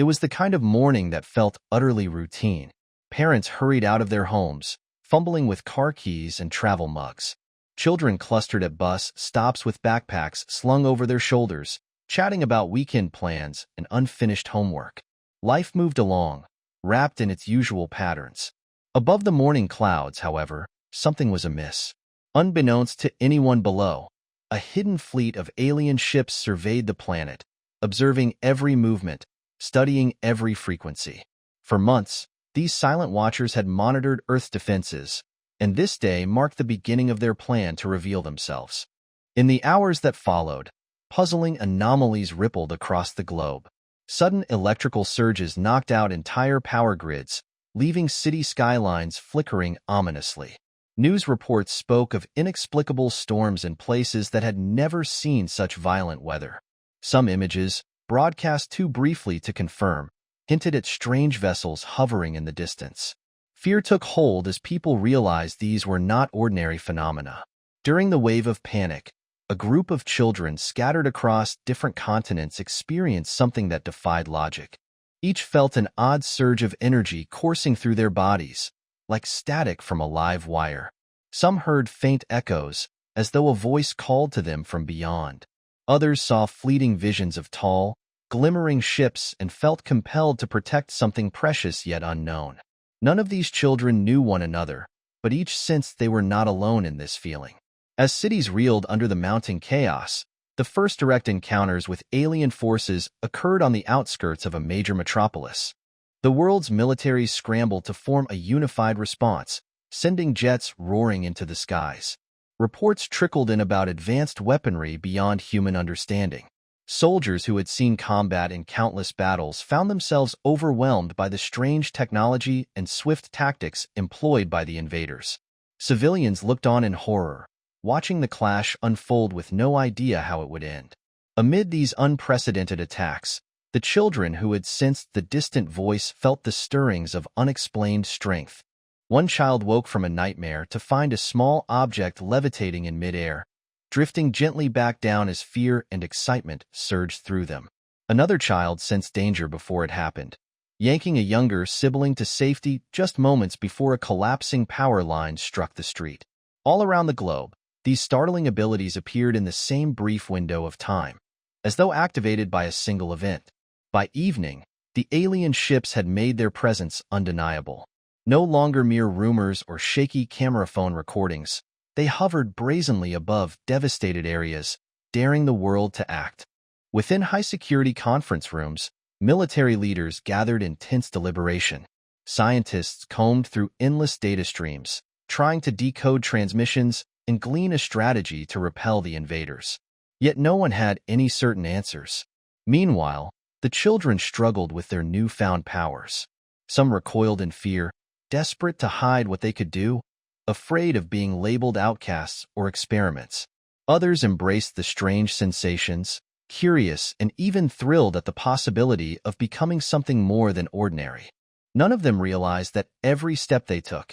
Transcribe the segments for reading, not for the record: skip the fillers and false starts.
It was the kind of morning that felt utterly routine. Parents hurried out of their homes, fumbling with car keys and travel mugs. Children clustered at bus stops with backpacks slung over their shoulders, chatting about weekend plans and unfinished homework. Life moved along, wrapped in its usual patterns. Above the morning clouds, however, something was amiss. Unbeknownst to anyone below, a hidden fleet of alien ships surveyed the planet, observing every movement, studying every frequency. For months, these silent watchers had monitored Earth's defenses, and this day marked the beginning of their plan to reveal themselves. In the hours that followed, puzzling anomalies rippled across the globe. Sudden electrical surges knocked out entire power grids, leaving city skylines flickering ominously. News reports spoke of inexplicable storms in places that had never seen such violent weather. Some images, broadcast too briefly to confirm, hinted at strange vessels hovering in the distance. Fear took hold as people realized these were not ordinary phenomena. During the wave of panic, a group of children scattered across different continents experienced something that defied logic. Each felt an odd surge of energy coursing through their bodies, like static from a live wire. Some heard faint echoes, as though a voice called to them from beyond. Others saw fleeting visions of tall, glimmering ships and felt compelled to protect something precious yet unknown. None of these children knew one another, but each sensed they were not alone in this feeling. As cities reeled under the mounting chaos, the first direct encounters with alien forces occurred on the outskirts of a major metropolis. The world's military scrambled to form a unified response, sending jets roaring into the skies. Reports trickled in about advanced weaponry beyond human understanding. Soldiers who had seen combat in countless battles found themselves overwhelmed by the strange technology and swift tactics employed by the invaders. Civilians looked on in horror, watching the clash unfold with no idea how it would end. Amid these unprecedented attacks, the children who had sensed the distant voice felt the stirrings of unexplained strength. One child woke from a nightmare to find a small object levitating in midair, drifting gently back down as fear and excitement surged through them. Another child sensed danger before it happened, yanking a younger sibling to safety just moments before a collapsing power line struck the street. All around the globe, these startling abilities appeared in the same brief window of time, as though activated by a single event. By evening, the alien ships had made their presence undeniable. No longer mere rumors or shaky camera phone recordings, they hovered brazenly above devastated areas, daring the world to act. Within high-security conference rooms, military leaders gathered in tense deliberation. Scientists combed through endless data streams, trying to decode transmissions and glean a strategy to repel the invaders. Yet no one had any certain answers. Meanwhile, the children struggled with their newfound powers. Some recoiled in fear, desperate to hide what they could do, afraid of being labeled outcasts or experiments. Others embraced the strange sensations, curious and even thrilled at the possibility of becoming something more than ordinary. None of them realized that every step they took,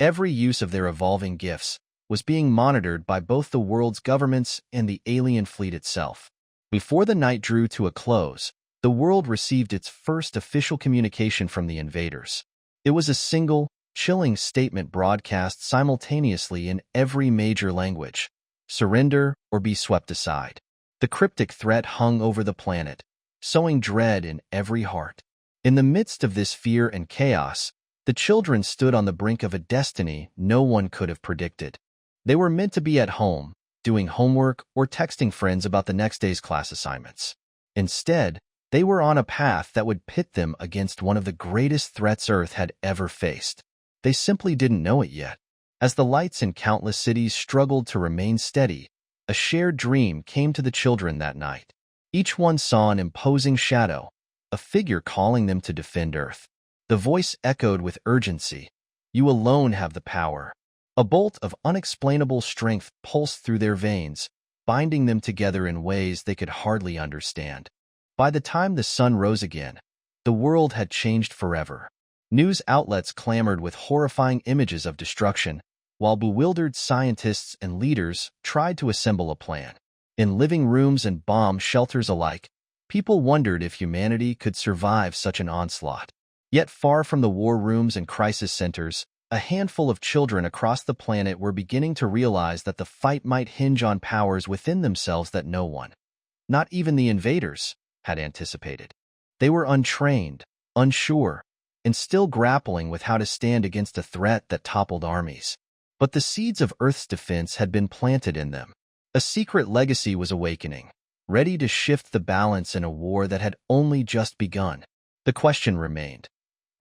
every use of their evolving gifts, was being monitored by both the world's governments and the alien fleet itself. Before the night drew to a close, the world received its first official communication from the invaders. It was a single, chilling statement broadcast simultaneously in every major language: surrender or be swept aside. The cryptic threat hung over the planet, sowing dread in every heart. In the midst of this fear and chaos, the children stood on the brink of a destiny no one could have predicted. They were meant to be at home, doing homework or texting friends about the next day's class assignments. Instead, they were on a path that would pit them against one of the greatest threats Earth had ever faced. They simply didn't know it yet. As the lights in countless cities struggled to remain steady, a shared dream came to the children that night. Each one saw an imposing shadow, a figure calling them to defend Earth. The voice echoed with urgency. "You alone have the power." A bolt of unexplainable strength pulsed through their veins, binding them together in ways they could hardly understand. By the time the sun rose again, the world had changed forever. News outlets clamored with horrifying images of destruction, while bewildered scientists and leaders tried to assemble a plan. In living rooms and bomb shelters alike, People wondered if humanity could survive such an onslaught. Yet far from the war rooms and crisis centers, a handful of children across the planet were beginning to realize that the fight might hinge on powers within themselves that no one, not even the invaders, had anticipated. They were untrained, unsure, and still grappling with how to stand against a threat that toppled armies. But the seeds of Earth's defense had been planted in them. A secret legacy was awakening, ready to shift the balance in a war that had only just begun. The question remained: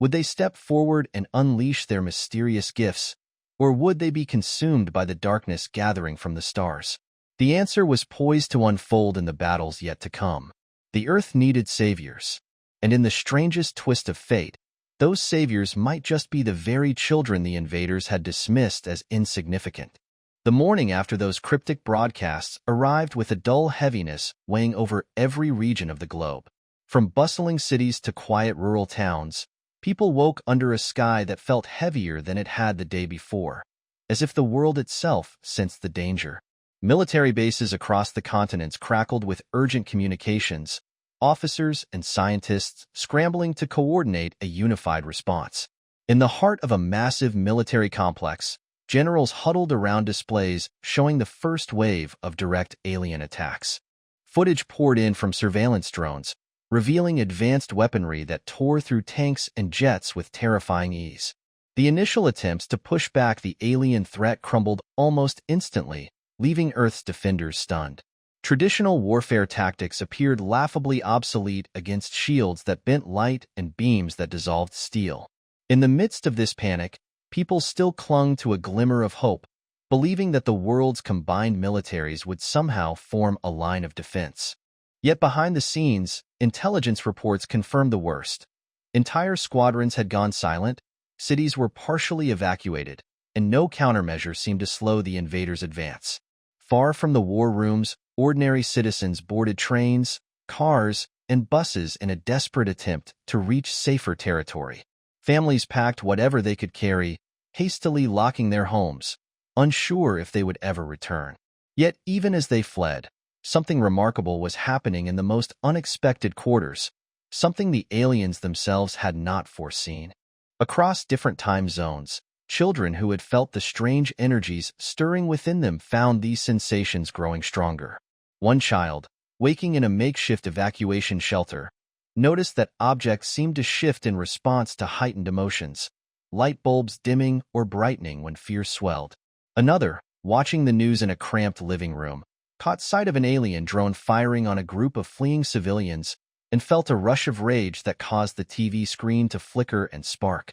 would they step forward and unleash their mysterious gifts, or would they be consumed by the darkness gathering from the stars? The answer was poised to unfold in the battles yet to come. The Earth needed saviors, and in the strangest twist of fate, those saviors might just be the very children the invaders had dismissed as insignificant. The morning after those cryptic broadcasts arrived with a dull heaviness weighing over every region of the globe. From bustling cities to quiet rural towns, people woke under a sky that felt heavier than it had the day before, as if the world itself sensed the danger. Military bases across the continents crackled with urgent communications, officers and scientists scrambling to coordinate a unified response. In the heart of a massive military complex, generals huddled around displays showing the first wave of direct alien attacks. Footage poured in from surveillance drones, revealing advanced weaponry that tore through tanks and jets with terrifying ease. The initial attempts to push back the alien threat crumbled almost instantly, leaving Earth's defenders stunned. Traditional warfare tactics appeared laughably obsolete against shields that bent light and beams that dissolved steel. In the midst of this panic, people still clung to a glimmer of hope, believing that the world's combined militaries would somehow form a line of defense. Yet behind the scenes, intelligence reports confirmed the worst. Entire squadrons had gone silent, cities were partially evacuated, and no countermeasure seemed to slow the invaders' advance. Far from the war rooms, ordinary citizens boarded trains, cars, and buses in a desperate attempt to reach safer territory. Families packed whatever they could carry, hastily locking their homes, unsure if they would ever return. Yet even as they fled, something remarkable was happening in the most unexpected quarters, something the aliens themselves had not foreseen. Across different time zones, children who had felt the strange energies stirring within them found these sensations growing stronger. One child, waking in a makeshift evacuation shelter, noticed that objects seemed to shift in response to heightened emotions, light bulbs dimming or brightening when fear swelled. Another, watching the news in a cramped living room, caught sight of an alien drone firing on a group of fleeing civilians and felt a rush of rage that caused the TV screen to flicker and spark.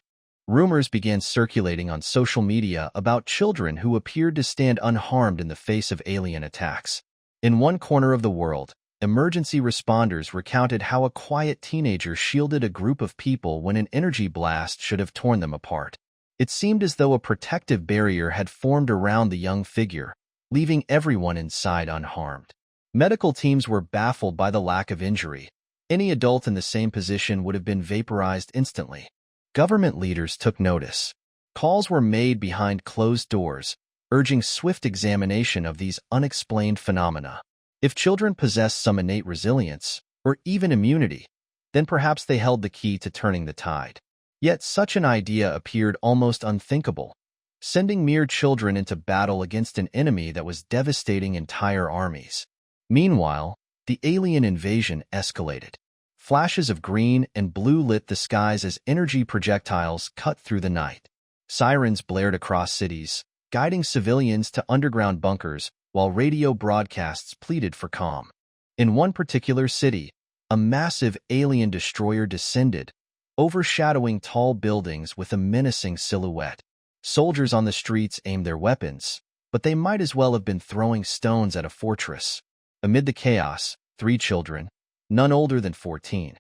Rumors began circulating on social media about children who appeared to stand unharmed in the face of alien attacks. In one corner of the world, emergency responders recounted how a quiet teenager shielded a group of people when an energy blast should have torn them apart. It seemed as though a protective barrier had formed around the young figure, leaving everyone inside unharmed. Medical teams were baffled by the lack of injury. Any adult in the same position would have been vaporized instantly. Government leaders took notice. Calls were made behind closed doors, urging swift examination of these unexplained phenomena. If children possessed some innate resilience, or even immunity, then perhaps they held the key to turning the tide. Yet such an idea appeared almost unthinkable, sending mere children into battle against an enemy that was devastating entire armies. Meanwhile, the alien invasion escalated. Flashes of green and blue lit the skies as energy projectiles cut through the night. Sirens blared across cities, guiding civilians to underground bunkers, while radio broadcasts pleaded for calm. In one particular city, a massive alien destroyer descended, overshadowing tall buildings with a menacing silhouette. Soldiers on the streets aimed their weapons, but they might as well have been throwing stones at a fortress. Amid the chaos, 3 children, none older than 14,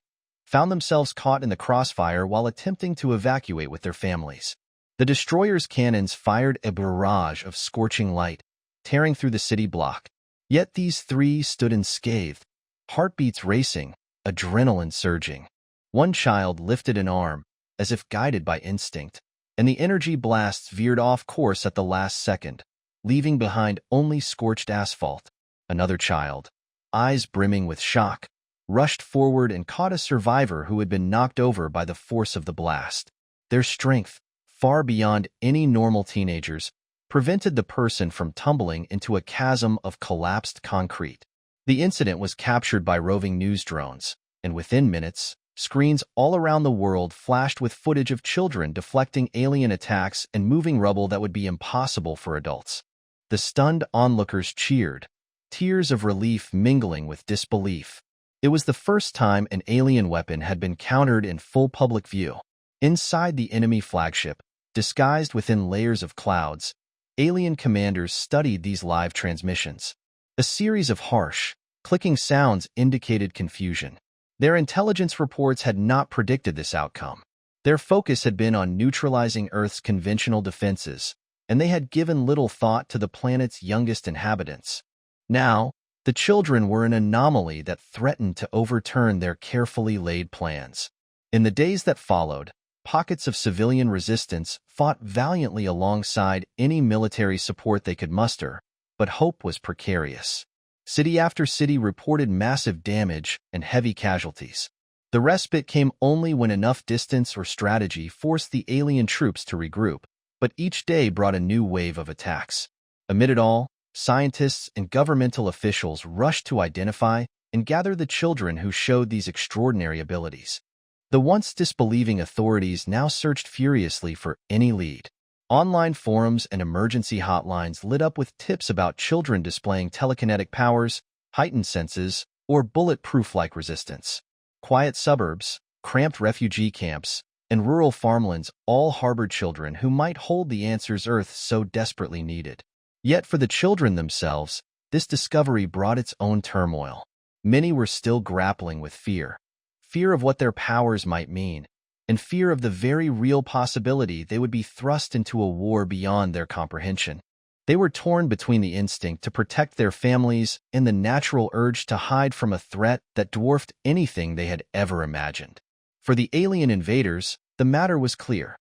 found themselves caught in the crossfire while attempting to evacuate with their families. The destroyer's cannons fired a barrage of scorching light, tearing through the city block. Yet these 3 stood unscathed, heartbeats racing, adrenaline surging. One child lifted an arm, as if guided by instinct, and the energy blasts veered off course at the last second, leaving behind only scorched asphalt. Another child, eyes brimming with shock, rushed forward and caught a survivor who had been knocked over by the force of the blast. Their strength, far beyond any normal teenagers, prevented the person from tumbling into a chasm of collapsed concrete. The incident was captured by roving news drones, and within minutes, screens all around the world flashed with footage of children deflecting alien attacks and moving rubble that would be impossible for adults. The stunned onlookers cheered, tears of relief mingling with disbelief. It was the first time an alien weapon had been countered in full public view. Inside the enemy flagship, disguised within layers of clouds, alien commanders studied these live transmissions. A series of harsh, clicking sounds indicated confusion. Their intelligence reports had not predicted this outcome. Their focus had been on neutralizing Earth's conventional defenses, and they had given little thought to the planet's youngest inhabitants. Now, the children were an anomaly that threatened to overturn their carefully laid plans. In the days that followed, pockets of civilian resistance fought valiantly alongside any military support they could muster, but hope was precarious. City after city reported massive damage and heavy casualties. The respite came only when enough distance or strategy forced the alien troops to regroup, but each day brought a new wave of attacks. Amid it all, scientists and governmental officials rushed to identify and gather the children who showed these extraordinary abilities. The once disbelieving authorities now searched furiously for any lead. Online forums and emergency hotlines lit up with tips about children displaying telekinetic powers, heightened senses, or bulletproof-like resistance. Quiet suburbs, cramped refugee camps, and rural farmlands all harbored children who might hold the answers Earth so desperately needed. Yet for the children themselves, this discovery brought its own turmoil. Many were still grappling with fear. Fear of what their powers might mean, and fear of the very real possibility they would be thrust into a war beyond their comprehension. They were torn between the instinct to protect their families and the natural urge to hide from a threat that dwarfed anything they had ever imagined. For the alien invaders, the matter was clear.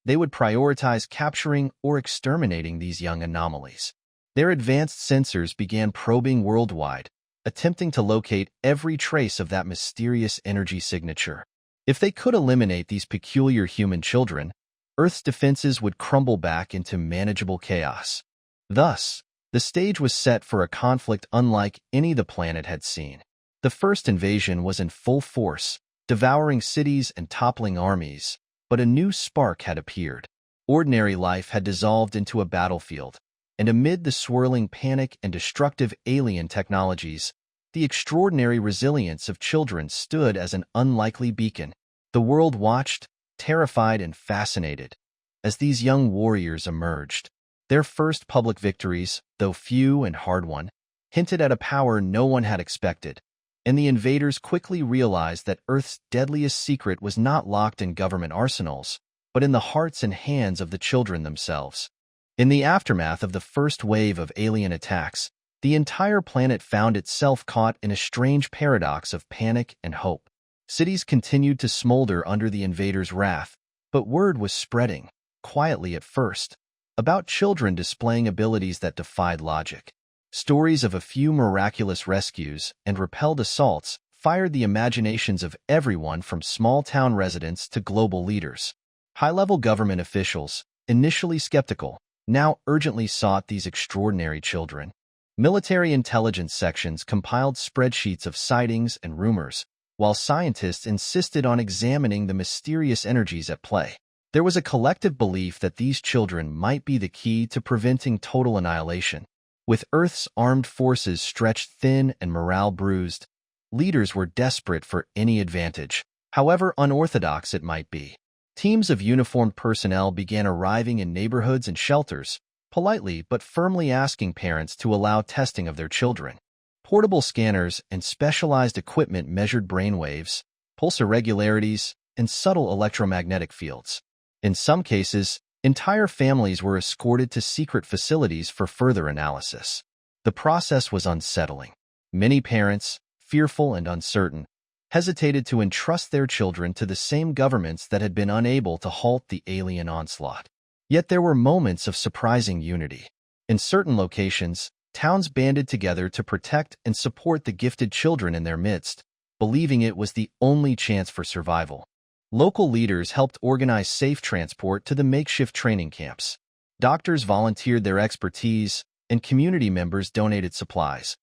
They would prioritize capturing or exterminating these young anomalies. Their advanced sensors began probing worldwide, attempting to locate every trace of that mysterious energy signature. If they could eliminate these peculiar human children, Earth's defenses would crumble back into manageable chaos. Thus, the stage was set for a conflict unlike any the planet had seen. The first invasion was in full force, devouring cities and toppling armies, but a new spark had appeared. Ordinary life had dissolved into a battlefield, and amid the swirling panic and destructive alien technologies, the extraordinary resilience of children stood as an unlikely beacon. The world watched, terrified and fascinated, as these young warriors emerged. Their first public victories, though few and hard-won, hinted at a power no one had expected, and the invaders quickly realized that Earth's deadliest secret was not locked in government arsenals, but in the hearts and hands of the children themselves. In the aftermath of the first wave of alien attacks, the entire planet found itself caught in a strange paradox of panic and hope. Cities continued to smolder under the invaders' wrath, but word was spreading, quietly at first, about children displaying abilities that defied logic. Stories of a few miraculous rescues and repelled assaults fired the imaginations of everyone from small-town residents to global leaders. High-level government officials, initially skeptical, now urgently sought these extraordinary children. Military intelligence sections compiled spreadsheets of sightings and rumors, while scientists insisted on examining the mysterious energies at play. There was a collective belief that these children might be the key to preventing total annihilation. With Earth's armed forces stretched thin and morale bruised, leaders were desperate for any advantage, however unorthodox it might be. Teams of uniformed personnel began arriving in neighborhoods and shelters, politely but firmly asking parents to allow testing of their children. Portable scanners and specialized equipment measured brainwaves, pulse irregularities, and subtle electromagnetic fields. In some cases, entire families were escorted to secret facilities for further analysis. The process was unsettling. Many parents, fearful and uncertain, hesitated to entrust their children to the same governments that had been unable to halt the alien onslaught. Yet there were moments of surprising unity. In certain locations, towns banded together to protect and support the gifted children in their midst, believing it was the only chance for survival. Local leaders helped organize safe transport to the makeshift training camps. Doctors volunteered their expertise, and community members donated supplies,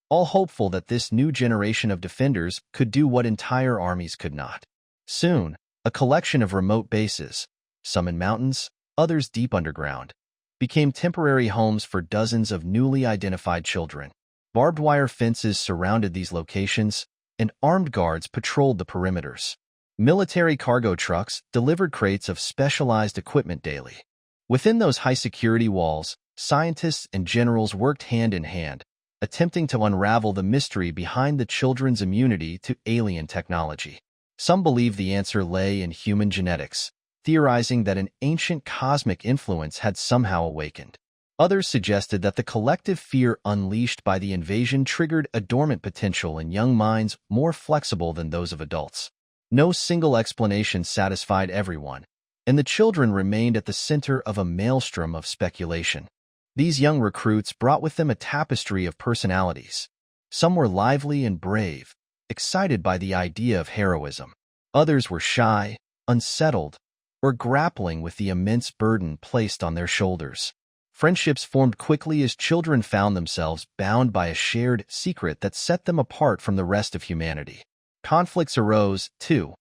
all hopeful that this new generation of defenders could do what entire armies could not. Soon, a collection of remote bases, some in mountains, others deep underground, became temporary homes for dozens of newly identified children. Barbed wire fences surrounded these locations, and armed guards patrolled the perimeters. Military cargo trucks delivered crates of specialized equipment daily. Within those high-security walls, scientists and generals worked hand in hand, attempting to unravel the mystery behind the children's immunity to alien technology. Some believed the answer lay in human genetics, theorizing that an ancient cosmic influence had somehow awakened. Others suggested that the collective fear unleashed by the invasion triggered a dormant potential in young minds more flexible than those of adults. No single explanation satisfied everyone, and the children remained at the center of a maelstrom of speculation. These young recruits brought with them a tapestry of personalities. Some were lively and brave, excited by the idea of heroism. Others were shy, unsettled, or grappling with the immense burden placed on their shoulders. Friendships formed quickly as children found themselves bound by a shared secret that set them apart from the rest of humanity. Conflicts arose, too.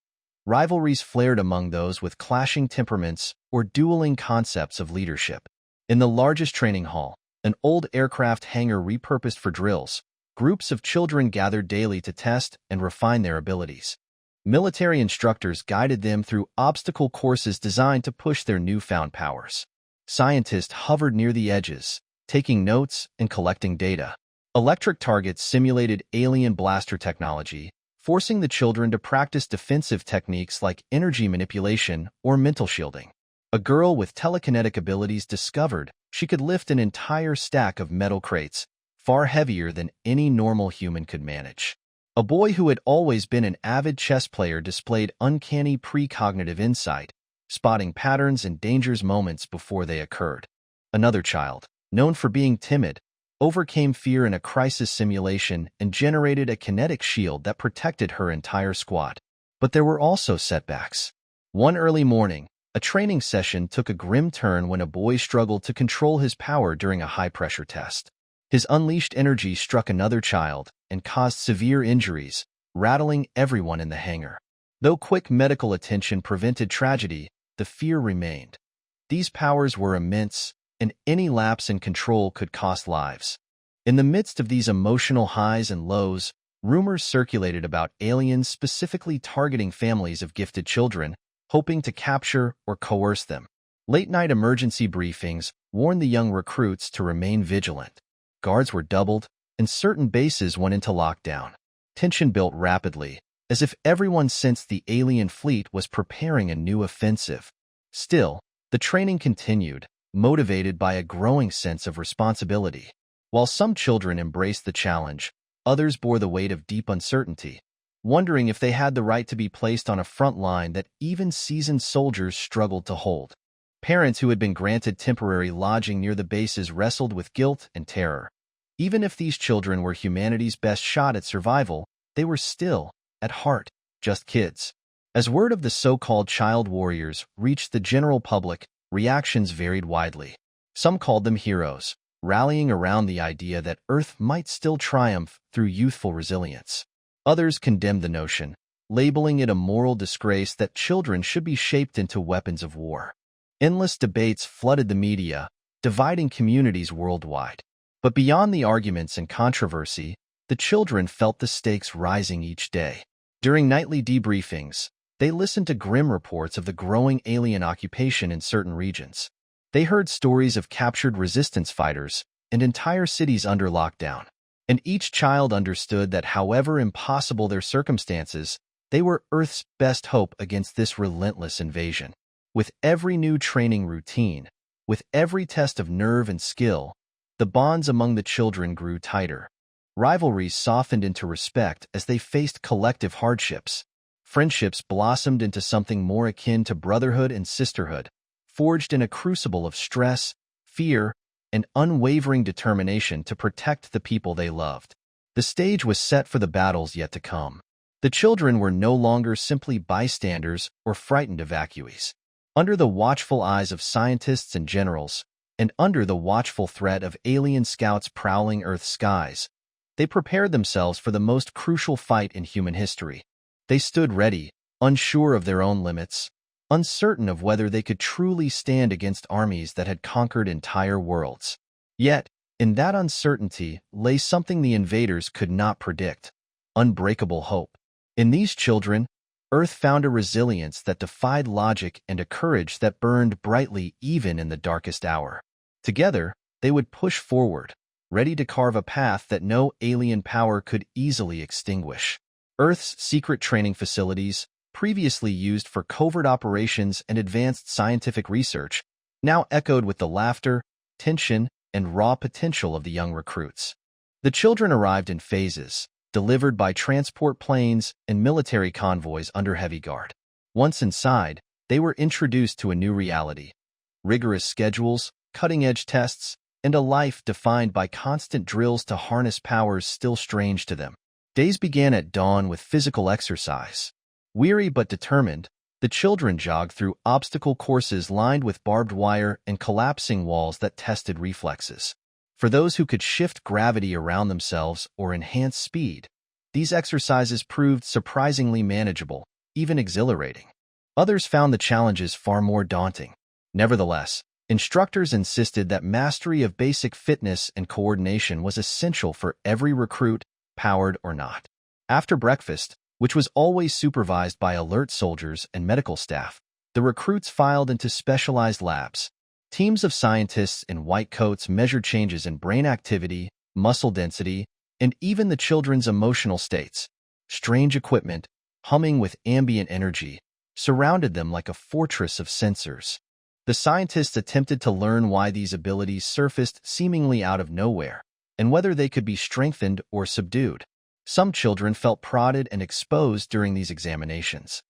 Rivalries flared among those with clashing temperaments or dueling concepts of leadership. In the largest training hall, an old aircraft hangar repurposed for drills, groups of children gathered daily to test and refine their abilities. Military instructors guided them through obstacle courses designed to push their newfound powers. Scientists hovered near the edges, taking notes and collecting data. Electric targets simulated alien blaster technology, forcing the children to practice defensive techniques like energy manipulation or mental shielding. A girl with telekinetic abilities discovered she could lift an entire stack of metal crates, far heavier than any normal human could manage. A boy who had always been an avid chess player displayed uncanny precognitive insight, spotting patterns and dangers moments before they occurred. Another child, known for being timid, overcame fear in a crisis simulation and generated a kinetic shield that protected her entire squad. But there were also setbacks. One early morning, a training session took a grim turn when a boy struggled to control his power during a high-pressure test. His unleashed energy struck another child and caused severe injuries, rattling everyone in the hangar. Though quick medical attention prevented tragedy, the fear remained. These powers were immense, and any lapse in control could cost lives. In the midst of these emotional highs and lows, rumors circulated about aliens specifically targeting families of gifted children, hoping to capture or coerce them. Late-night emergency briefings warned the young recruits to remain vigilant. Guards were doubled, and certain bases went into lockdown. Tension built rapidly, as if everyone sensed the alien fleet was preparing a new offensive. Still, the training continued, motivated by a growing sense of responsibility. While some children embraced the challenge, others bore the weight of deep uncertainty, wondering if they had the right to be placed on a front line that even seasoned soldiers struggled to hold. Parents who had been granted temporary lodging near the bases wrestled with guilt and terror. Even if these children were humanity's best shot at survival, they were still, at heart, just kids. As word of the so-called child warriors reached the general public, reactions varied widely. Some called them heroes, rallying around the idea that Earth might still triumph through youthful resilience. Others condemned the notion, labeling it a moral disgrace that children should be shaped into weapons of war. Endless debates flooded the media, dividing communities worldwide. But beyond the arguments and controversy, the children felt the stakes rising each day. During nightly debriefings, they listened to grim reports of the growing alien occupation in certain regions. They heard stories of captured resistance fighters and entire cities under lockdown. And each child understood that however impossible their circumstances, they were Earth's best hope against this relentless invasion. With every new training routine, with every test of nerve and skill, the bonds among the children grew tighter. Rivalries softened into respect as they faced collective hardships. Friendships blossomed into something more akin to brotherhood and sisterhood, forged in a crucible of stress, fear, and unwavering determination to protect the people they loved. The stage was set for the battles yet to come. The children were no longer simply bystanders or frightened evacuees. Under the watchful eyes of scientists and generals, and under the watchful threat of alien scouts prowling Earth's skies, they prepared themselves for the most crucial fight in human history. They stood ready, unsure of their own limits, uncertain of whether they could truly stand against armies that had conquered entire worlds. Yet, in that uncertainty lay something the invaders could not predict: unbreakable hope. In these children, Earth found a resilience that defied logic and a courage that burned brightly even in the darkest hour. Together, they would push forward, ready to carve a path that no alien power could easily extinguish. Earth's secret training facilities, previously used for covert operations and advanced scientific research, now echoed with the laughter, tension, and raw potential of the young recruits. The children arrived in phases, delivered by transport planes and military convoys under heavy guard. Once inside, they were introduced to a new reality: rigorous schedules, cutting-edge tests, and a life defined by constant drills to harness powers still strange to them. Days began at dawn with physical exercise. Weary but determined, the children jogged through obstacle courses lined with barbed wire and collapsing walls that tested reflexes. For those who could shift gravity around themselves or enhance speed, these exercises proved surprisingly manageable, even exhilarating. Others found the challenges far more daunting. Nevertheless, instructors insisted that mastery of basic fitness and coordination was essential for every recruit, powered or not. After breakfast, which was always supervised by alert soldiers and medical staff, the recruits filed into specialized labs. Teams of scientists in white coats measured changes in brain activity, muscle density, and even the children's emotional states. Strange equipment, humming with ambient energy, surrounded them like a fortress of sensors. The scientists attempted to learn why these abilities surfaced seemingly out of nowhere, and whether they could be strengthened or subdued. Some children felt prodded and exposed during these examinations.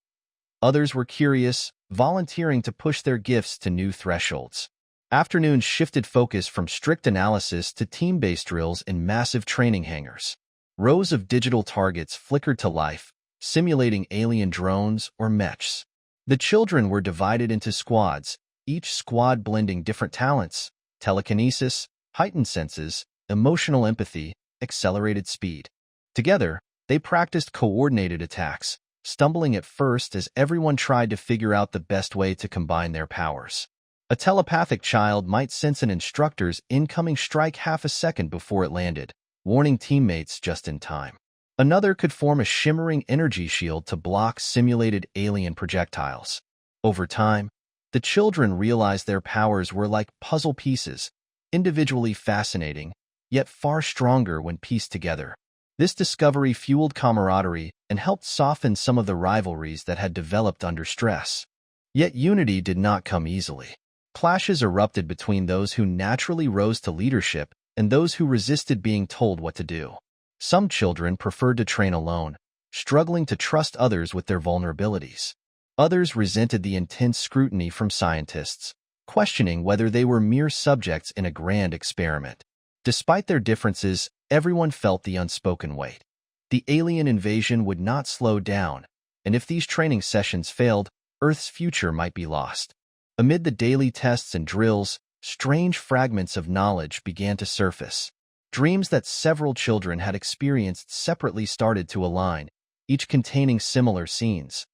Others were curious, volunteering to push their gifts to new thresholds. Afternoons shifted focus from strict analysis to team-based drills in massive training hangars. Rows of digital targets flickered to life, simulating alien drones or mechs. The children were divided into squads, each squad blending different talents: telekinesis, heightened senses, emotional empathy, accelerated speed. Together, they practiced coordinated attacks, stumbling at first as everyone tried to figure out the best way to combine their powers. A telepathic child might sense an instructor's incoming strike half a second before it landed, warning teammates just in time. Another could form a shimmering energy shield to block simulated alien projectiles. Over time, the children realized their powers were like puzzle pieces, individually fascinating, yet far stronger when pieced together. This discovery fueled camaraderie and helped soften some of the rivalries that had developed under stress. Yet unity did not come easily. Clashes erupted between those who naturally rose to leadership and those who resisted being told what to do. Some children preferred to train alone, struggling to trust others with their vulnerabilities. Others resented the intense scrutiny from scientists, questioning whether they were mere subjects in a grand experiment. Despite their differences, everyone felt the unspoken weight. The alien invasion would not slow down, and if these training sessions failed, Earth's future might be lost. Amid the daily tests and drills, strange fragments of knowledge began to surface. Dreams that several children had experienced separately started to align, each containing similar scenes.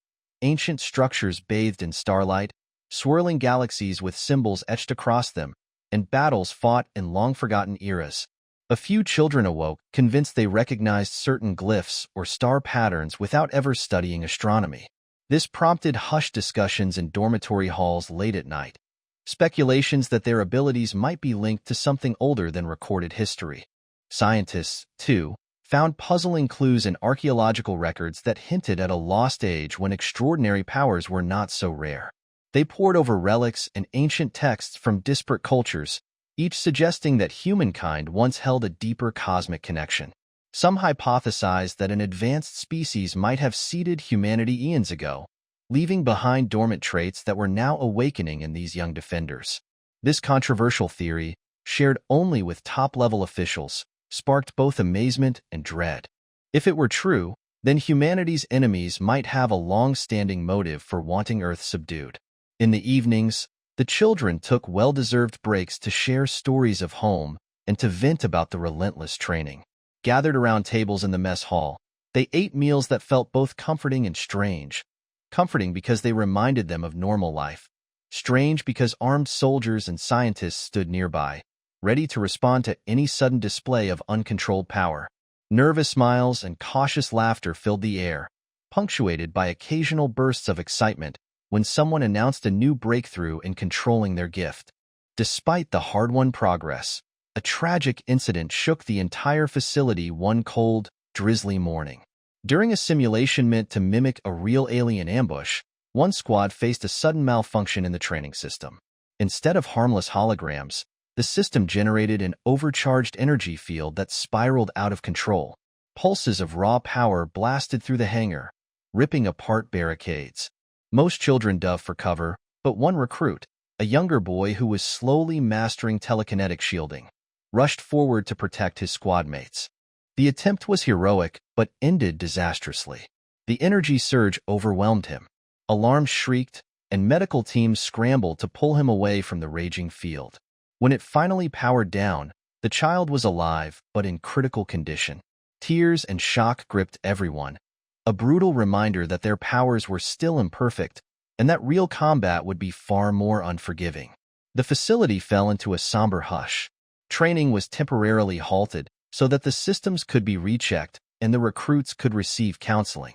Ancient structures bathed in starlight, swirling galaxies with symbols etched across them, and battles fought in long-forgotten eras. A few children awoke, convinced they recognized certain glyphs or star patterns without ever studying astronomy. This prompted hushed discussions in dormitory halls late at night, speculations that their abilities might be linked to something older than recorded history. Scientists, too, found puzzling clues in archaeological records that hinted at a lost age when extraordinary powers were not so rare. They pored over relics and ancient texts from disparate cultures, each suggesting that humankind once held a deeper cosmic connection. Some hypothesized that an advanced species might have seeded humanity eons ago, leaving behind dormant traits that were now awakening in these young defenders. This controversial theory, shared only with top-level officials, sparked both amazement and dread. If it were true, then humanity's enemies might have a long-standing motive for wanting Earth subdued. In the evenings, the children took well-deserved breaks to share stories of home and to vent about the relentless training. Gathered around tables in the mess hall, they ate meals that felt both comforting and strange. Comforting because they reminded them of normal life. Strange because armed soldiers and scientists stood nearby, ready to respond to any sudden display of uncontrolled power. Nervous smiles and cautious laughter filled the air, punctuated by occasional bursts of excitement when someone announced a new breakthrough in controlling their gift. Despite the hard-won progress, a tragic incident shook the entire facility one cold, drizzly morning. During a simulation meant to mimic a real alien ambush, one squad faced a sudden malfunction in the training system. Instead of harmless holograms, the system generated an overcharged energy field that spiraled out of control. Pulses of raw power blasted through the hangar, ripping apart barricades. Most children dove for cover, but one recruit, a younger boy who was slowly mastering telekinetic shielding, rushed forward to protect his squad mates. The attempt was heroic, but ended disastrously. The energy surge overwhelmed him. Alarms shrieked, and medical teams scrambled to pull him away from the raging field. When it finally powered down, the child was alive, but in critical condition. Tears and shock gripped everyone, a brutal reminder that their powers were still imperfect and that real combat would be far more unforgiving. The facility fell into a somber hush. Training was temporarily halted so that the systems could be rechecked and the recruits could receive counseling.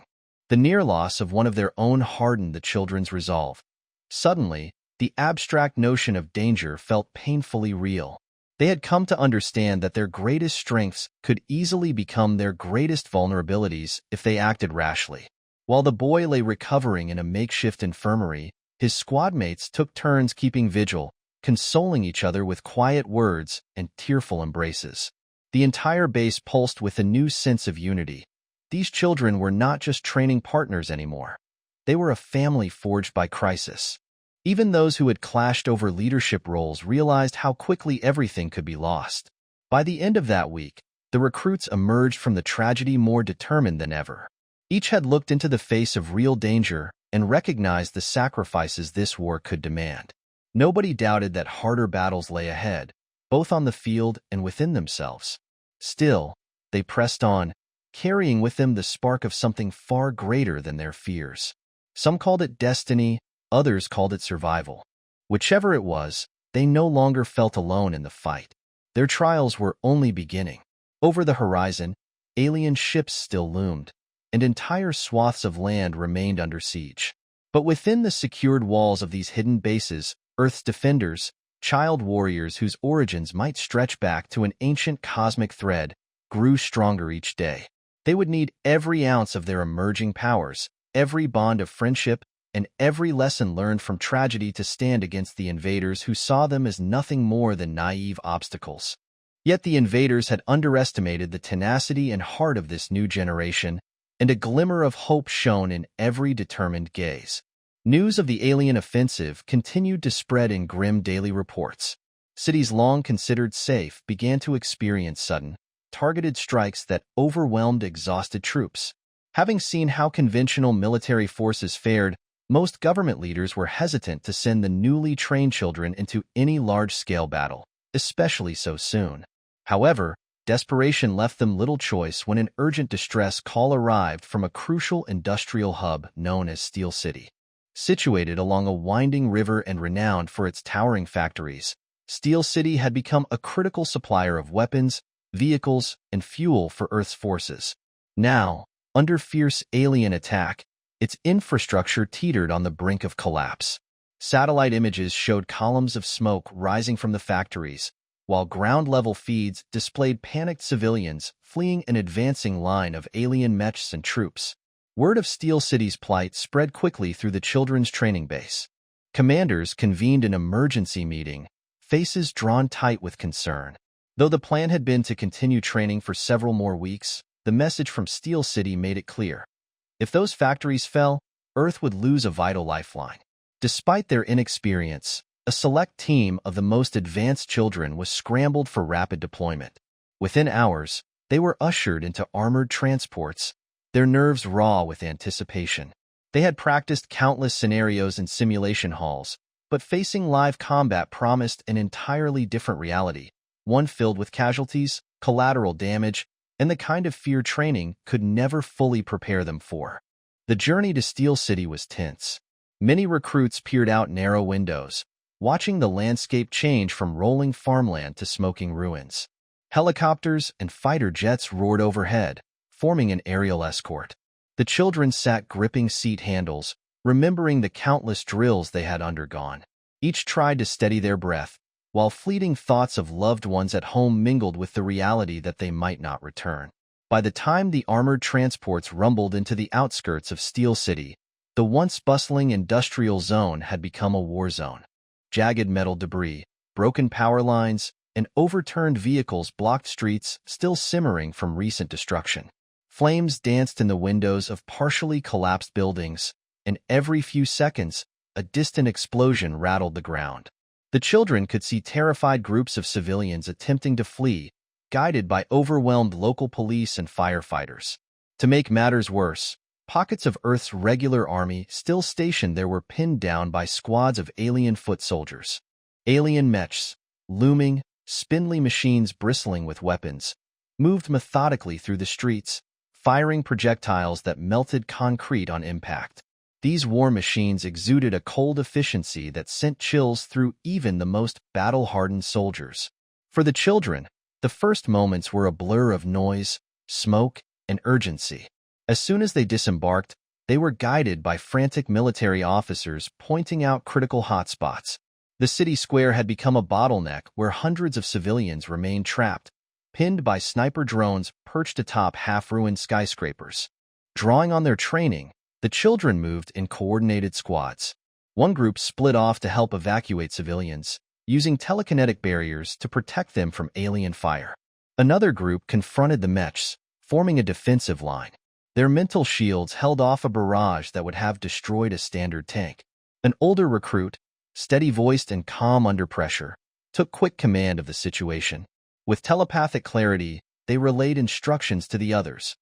The near loss of one of their own hardened the children's resolve. Suddenly, the abstract notion of danger felt painfully real. They had come to understand that their greatest strengths could easily become their greatest vulnerabilities if they acted rashly. While the boy lay recovering in a makeshift infirmary, his squad mates took turns keeping vigil, consoling each other with quiet words and tearful embraces. The entire base pulsed with a new sense of unity. These children were not just training partners anymore. They were a family forged by crisis. Even those who had clashed over leadership roles realized how quickly everything could be lost. By the end of that week, the recruits emerged from the tragedy more determined than ever. Each had looked into the face of real danger and recognized the sacrifices this war could demand. Nobody doubted that harder battles lay ahead, both on the field and within themselves. Still, they pressed on, carrying with them the spark of something far greater than their fears. Some called it destiny, others called it survival. Whichever it was, they no longer felt alone in the fight. Their trials were only beginning. Over the horizon, alien ships still loomed, and entire swaths of land remained under siege. But within the secured walls of these hidden bases, Earth's defenders, child warriors whose origins might stretch back to an ancient cosmic thread, grew stronger each day. They would need every ounce of their emerging powers, every bond of friendship, and every lesson learned from tragedy to stand against the invaders who saw them as nothing more than naive obstacles. Yet the invaders had underestimated the tenacity and heart of this new generation, and a glimmer of hope shone in every determined gaze. News of the alien offensive continued to spread in grim daily reports. Cities long considered safe began to experience sudden, targeted strikes that overwhelmed exhausted troops. Having seen how conventional military forces fared, most government leaders were hesitant to send the newly trained children into any large-scale battle, especially so soon. However, desperation left them little choice when an urgent distress call arrived from a crucial industrial hub known as Steel City. Situated along a winding river and renowned for its towering factories, Steel City had become a critical supplier of weapons, vehicles, and fuel for Earth's forces. Now, under fierce alien attack, its infrastructure teetered on the brink of collapse. Satellite images showed columns of smoke rising from the factories, while ground-level feeds displayed panicked civilians fleeing an advancing line of alien mechs and troops. Word of Steel City's plight spread quickly through the children's training base. Commanders convened an emergency meeting, faces drawn tight with concern. Though the plan had been to continue training for several more weeks, the message from Steel City made it clear. If those factories fell, Earth would lose a vital lifeline. Despite their inexperience, a select team of the most advanced children was scrambled for rapid deployment. Within hours, they were ushered into armored transports, their nerves raw with anticipation. They had practiced countless scenarios in simulation halls, but facing live combat promised an entirely different reality, one filled with casualties, collateral damage, and the kind of fear training could never fully prepare them for. The journey to Steel City was tense. Many recruits peered out narrow windows, watching the landscape change from rolling farmland to smoking ruins. Helicopters and fighter jets roared overhead, forming an aerial escort. The children sat gripping seat handles, remembering the countless drills they had undergone. Each tried to steady their breath, while fleeting thoughts of loved ones at home mingled with the reality that they might not return. By the time the armored transports rumbled into the outskirts of Steel City, the once bustling industrial zone had become a war zone. Jagged metal debris, broken power lines, and overturned vehicles blocked streets, still simmering from recent destruction. Flames danced in the windows of partially collapsed buildings, and every few seconds, a distant explosion rattled the ground. The children could see terrified groups of civilians attempting to flee, guided by overwhelmed local police and firefighters. To make matters worse, pockets of Earth's regular army still stationed there were pinned down by squads of alien foot soldiers. Alien mechs, looming, spindly machines bristling with weapons, moved methodically through the streets, firing projectiles that melted concrete on impact. These war machines exuded a cold efficiency that sent chills through even the most battle-hardened soldiers. For the children, the first moments were a blur of noise, smoke, and urgency. As soon as they disembarked, they were guided by frantic military officers pointing out critical hotspots. The city square had become a bottleneck where hundreds of civilians remained trapped, pinned by sniper drones perched atop half-ruined skyscrapers. Drawing on their training, the children moved in coordinated squads. One group split off to help evacuate civilians, using telekinetic barriers to protect them from alien fire. Another group confronted the mechs, forming a defensive line. Their mental shields held off a barrage that would have destroyed a standard tank. An older recruit, steady-voiced and calm under pressure, took quick command of the situation. With telepathic clarity, they relayed instructions to the others.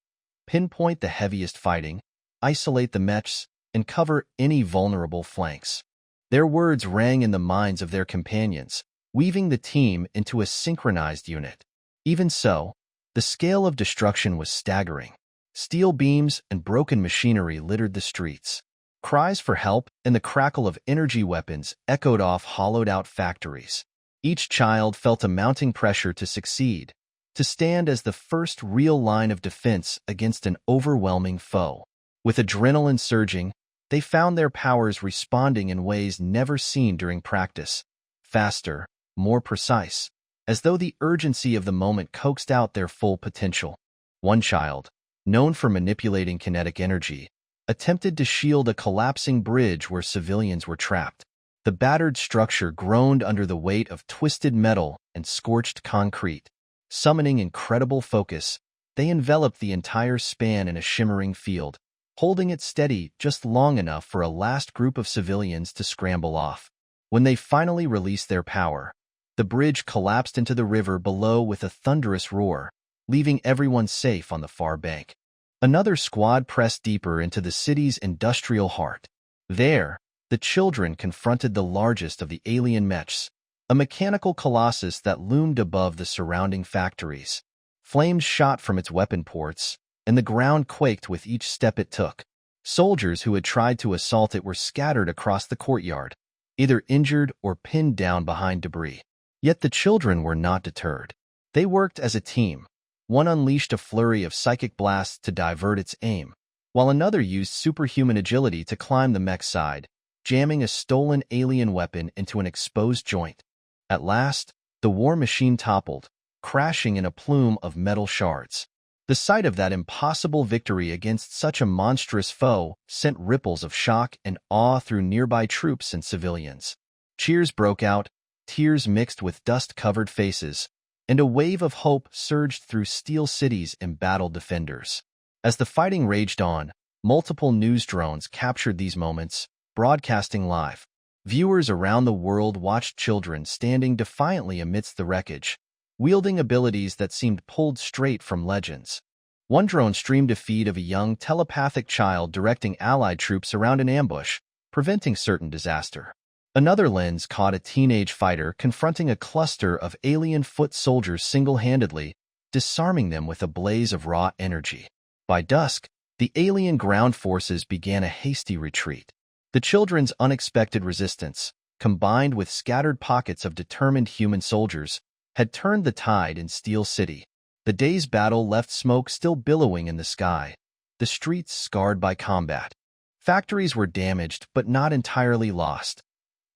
Pinpoint the heaviest fighting, isolate the mechs, and cover any vulnerable flanks. Their words rang in the minds of their companions, weaving the team into a synchronized unit. Even so, the scale of destruction was staggering. Steel beams and broken machinery littered the streets. Cries for help and the crackle of energy weapons echoed off hollowed-out factories. Each child felt a mounting pressure to succeed, to stand as the first real line of defense against an overwhelming foe. With adrenaline surging, they found their powers responding in ways never seen during practice, faster, more precise, as though the urgency of the moment coaxed out their full potential. One child, known for manipulating kinetic energy, attempted to shield a collapsing bridge where civilians were trapped. The battered structure groaned under the weight of twisted metal and scorched concrete. Summoning incredible focus, they enveloped the entire span in a shimmering field, holding it steady just long enough for a last group of civilians to scramble off. When they finally released their power, the bridge collapsed into the river below with a thunderous roar, leaving everyone safe on the far bank. Another squad pressed deeper into the city's industrial heart. There, the children confronted the largest of the alien mechs, a mechanical colossus that loomed above the surrounding factories. Flames shot from its weapon ports, and the ground quaked with each step it took. Soldiers who had tried to assault it were scattered across the courtyard, either injured or pinned down behind debris. Yet the children were not deterred. They worked as a team. One unleashed a flurry of psychic blasts to divert its aim, while another used superhuman agility to climb the mech's side, jamming a stolen alien weapon into an exposed joint. At last, the war machine toppled, crashing in a plume of metal shards. The sight of that impossible victory against such a monstrous foe sent ripples of shock and awe through nearby troops and civilians. Cheers broke out, tears mixed with dust-covered faces, and a wave of hope surged through Steel City's embattled defenders. As the fighting raged on, multiple news drones captured these moments, broadcasting live. Viewers around the world watched children standing defiantly amidst the wreckage, wielding abilities that seemed pulled straight from legends. One drone streamed a feed of a young telepathic child directing Allied troops around an ambush, preventing certain disaster. Another lens caught a teenage fighter confronting a cluster of alien foot soldiers single-handedly, disarming them with a blaze of raw energy. By dusk, the alien ground forces began a hasty retreat. The children's unexpected resistance, combined with scattered pockets of determined human soldiers, had turned the tide in Steel City. The day's battle left smoke still billowing in the sky, the streets scarred by combat. Factories were damaged but not entirely lost.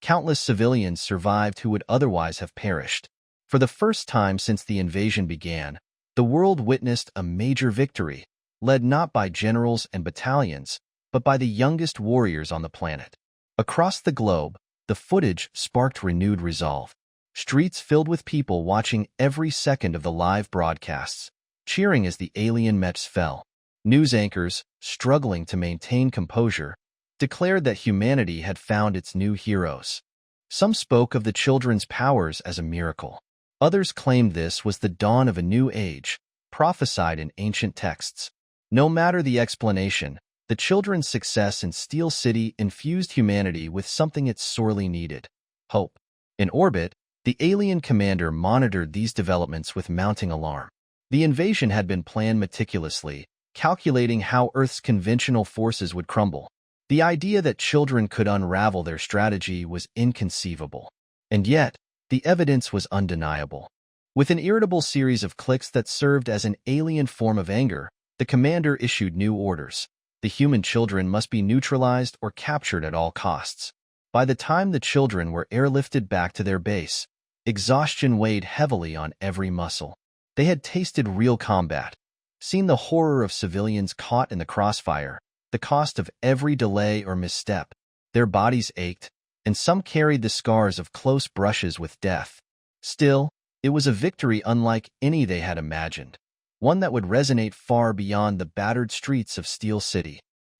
Countless civilians survived who would otherwise have perished. For the first time since the invasion began, the world witnessed a major victory, led not by generals and battalions, but by the youngest warriors on the planet. Across the globe, the footage sparked renewed resolve. Streets filled with people watching every second of the live broadcasts, cheering as the alien mechs fell. News anchors, struggling to maintain composure, declared that humanity had found its new heroes. Some spoke of the children's powers as a miracle. Others claimed this was the dawn of a new age, prophesied in ancient texts. No matter the explanation, the children's success in Steel City infused humanity with something it sorely needed: hope. In orbit, the alien commander monitored these developments with mounting alarm. The invasion had been planned meticulously, calculating how Earth's conventional forces would crumble. The idea that children could unravel their strategy was inconceivable. And yet, the evidence was undeniable. With an irritable series of clicks that served as an alien form of anger, the commander issued new orders. The human children must be neutralized or captured at all costs. By the time the children were airlifted back to their base, exhaustion weighed heavily on every muscle. They had tasted real combat, seen the horror of civilians caught in the crossfire, the cost of every delay or misstep. Their bodies ached, and some carried the scars of close brushes with death. Still, it was a victory unlike any they had imagined, one that would resonate far beyond the battered streets of Steel City.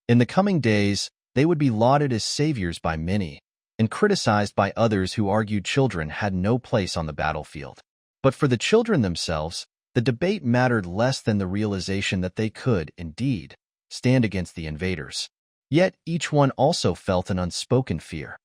In the coming days, they would be lauded as saviors by many, and criticized by others who argued children had no place on the battlefield. But for the children themselves, the debate mattered less than the realization that they could, indeed, stand against the invaders. Yet each one also felt an unspoken fear.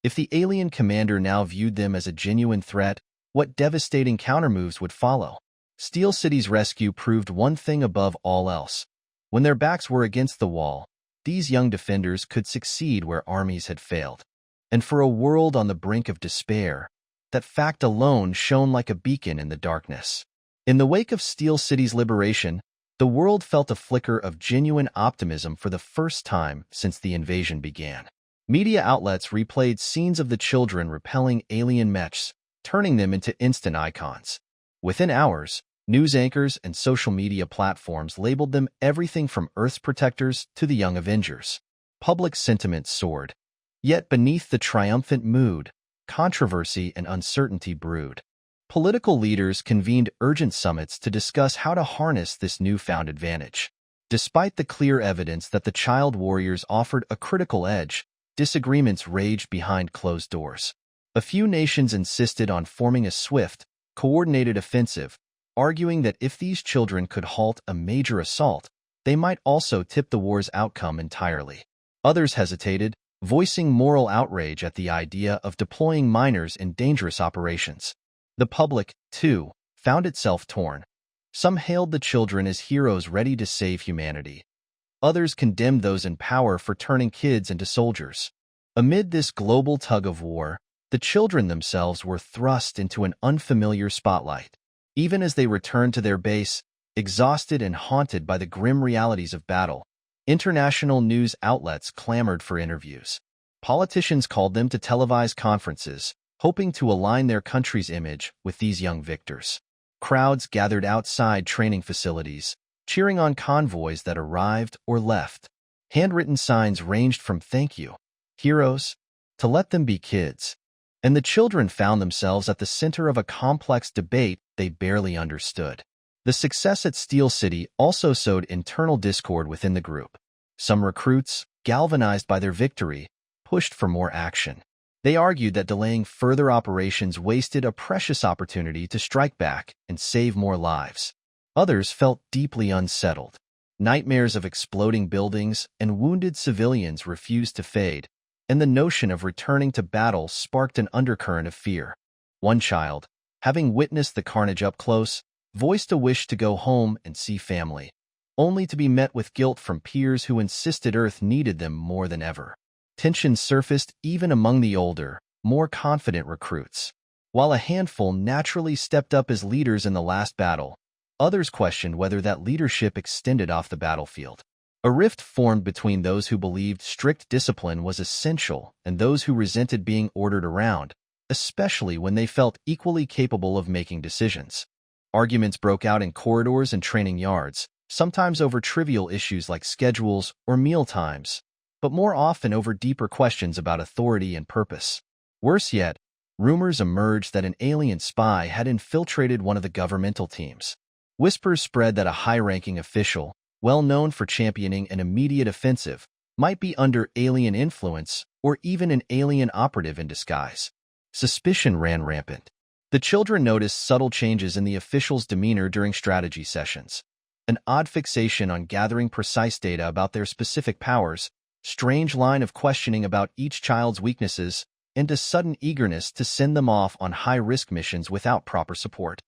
If the alien commander now viewed them as a genuine threat, what devastating countermoves would follow? Steel City's rescue proved one thing above all else. When their backs were against the wall, these young defenders could succeed where armies had failed. And for a world on the brink of despair, that fact alone shone like a beacon in the darkness. In the wake of Steel City's liberation, the world felt a flicker of genuine optimism for the first time since the invasion began. Media outlets replayed scenes of the children repelling alien mechs, turning them into instant icons. Within hours, news anchors and social media platforms labeled them everything from Earth's protectors to the young Avengers. Public sentiment soared. Yet beneath the triumphant mood, controversy and uncertainty brewed. Political leaders convened urgent summits to discuss how to harness this newfound advantage. Despite the clear evidence that the child warriors offered a critical edge, disagreements raged behind closed doors. A few nations insisted on forming a swift, coordinated offensive, arguing that if these children could halt a major assault, they might also tip the war's outcome entirely. Others hesitated, voicing moral outrage at the idea of deploying minors in dangerous operations. The public, too, found itself torn. Some hailed the children as heroes ready to save humanity. Others condemned those in power for turning kids into soldiers. Amid this global tug-of-war, the children themselves were thrust into an unfamiliar spotlight. Even as they returned to their base, exhausted and haunted by the grim realities of battle, international news outlets clamored for interviews. Politicians called them to televised conferences, hoping to align their country's image with these young victors. Crowds gathered outside training facilities, cheering on convoys that arrived or left. Handwritten signs ranged from "Thank you, heroes," to "Let them be kids." And the children found themselves at the center of a complex debate they barely understood. The success at Steel City also sowed internal discord within the group. Some recruits, galvanized by their victory, pushed for more action. They argued that delaying further operations wasted a precious opportunity to strike back and save more lives. Others felt deeply unsettled. Nightmares of exploding buildings and wounded civilians refused to fade, and the notion of returning to battle sparked an undercurrent of fear. One child, having witnessed the carnage up close, voiced a wish to go home and see family, only to be met with guilt from peers who insisted Earth needed them more than ever. Tensions surfaced even among the older, more confident recruits. While a handful naturally stepped up as leaders in the last battle, others questioned whether that leadership extended off the battlefield. A rift formed between those who believed strict discipline was essential and those who resented being ordered around, especially when they felt equally capable of making decisions. Arguments broke out in corridors and training yards, sometimes over trivial issues like schedules or meal times, but more often over deeper questions about authority and purpose. Worse yet, rumors emerged that an alien spy had infiltrated one of the governmental teams. Whispers spread that a high-ranking official, well known for championing an immediate offensive, might be under alien influence or even an alien operative in disguise. Suspicion ran rampant. The children noticed subtle changes in the official's demeanor during strategy sessions. An odd fixation on gathering precise data about their specific powers, strange line of questioning about each child's weaknesses, and a sudden eagerness to send them off on high-risk missions without proper support.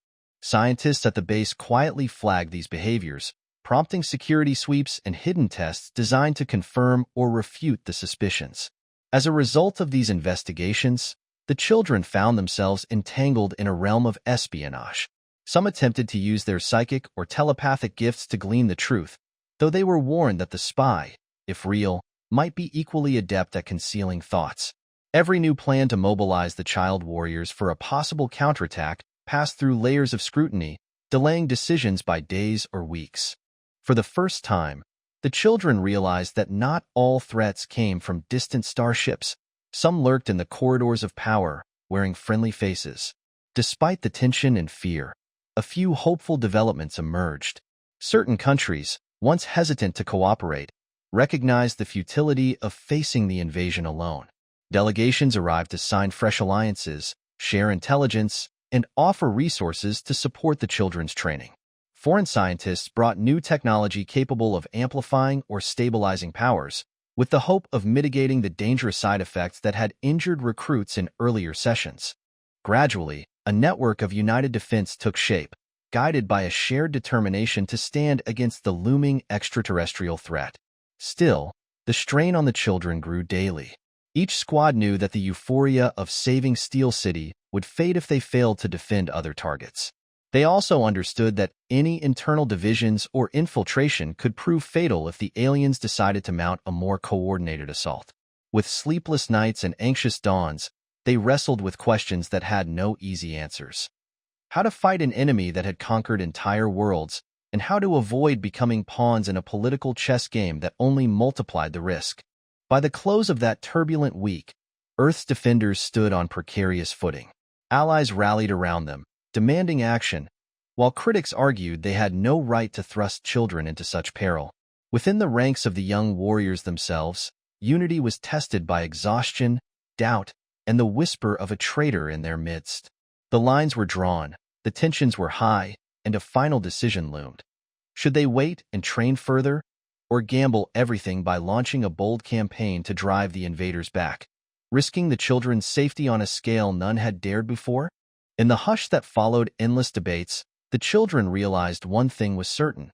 Scientists at the base quietly flagged these behaviors, prompting security sweeps and hidden tests designed to confirm or refute the suspicions. As a result of these investigations, the children found themselves entangled in a realm of espionage. Some attempted to use their psychic or telepathic gifts to glean the truth, though they were warned that the spy, if real, might be equally adept at concealing thoughts. Every new plan to mobilize the child warriors for a possible counterattack passed through layers of scrutiny, delaying decisions by days or weeks. For the first time, the children realized that not all threats came from distant starships. Some lurked in the corridors of power, wearing friendly faces. Despite the tension and fear, a few hopeful developments emerged. Certain countries, once hesitant to cooperate, recognized the futility of facing the invasion alone. Delegations arrived to sign fresh alliances, share intelligence, and offer resources to support the children's training. Foreign scientists brought new technology capable of amplifying or stabilizing powers, with the hope of mitigating the dangerous side effects that had injured recruits in earlier sessions. Gradually, a network of united defense took shape, guided by a shared determination to stand against the looming extraterrestrial threat. Still, the strain on the children grew daily. Each squad knew that the euphoria of saving Steel City would fade if they failed to defend other targets. They also understood that any internal divisions or infiltration could prove fatal if the aliens decided to mount a more coordinated assault. With sleepless nights and anxious dawns, they wrestled with questions that had no easy answers. How to fight an enemy that had conquered entire worlds, and how to avoid becoming pawns in a political chess game that only multiplied the risk. By the close of that turbulent week, Earth's defenders stood on precarious footing. Allies rallied around them, demanding action, while critics argued they had no right to thrust children into such peril. Within the ranks of the young warriors themselves, unity was tested by exhaustion, doubt, and the whisper of a traitor in their midst. The lines were drawn, the tensions were high, and a final decision loomed. Should they wait and train further, or gamble everything by launching a bold campaign to drive the invaders back, risking the children's safety on a scale none had dared before? In the hush that followed endless debates, the children realized one thing was certain.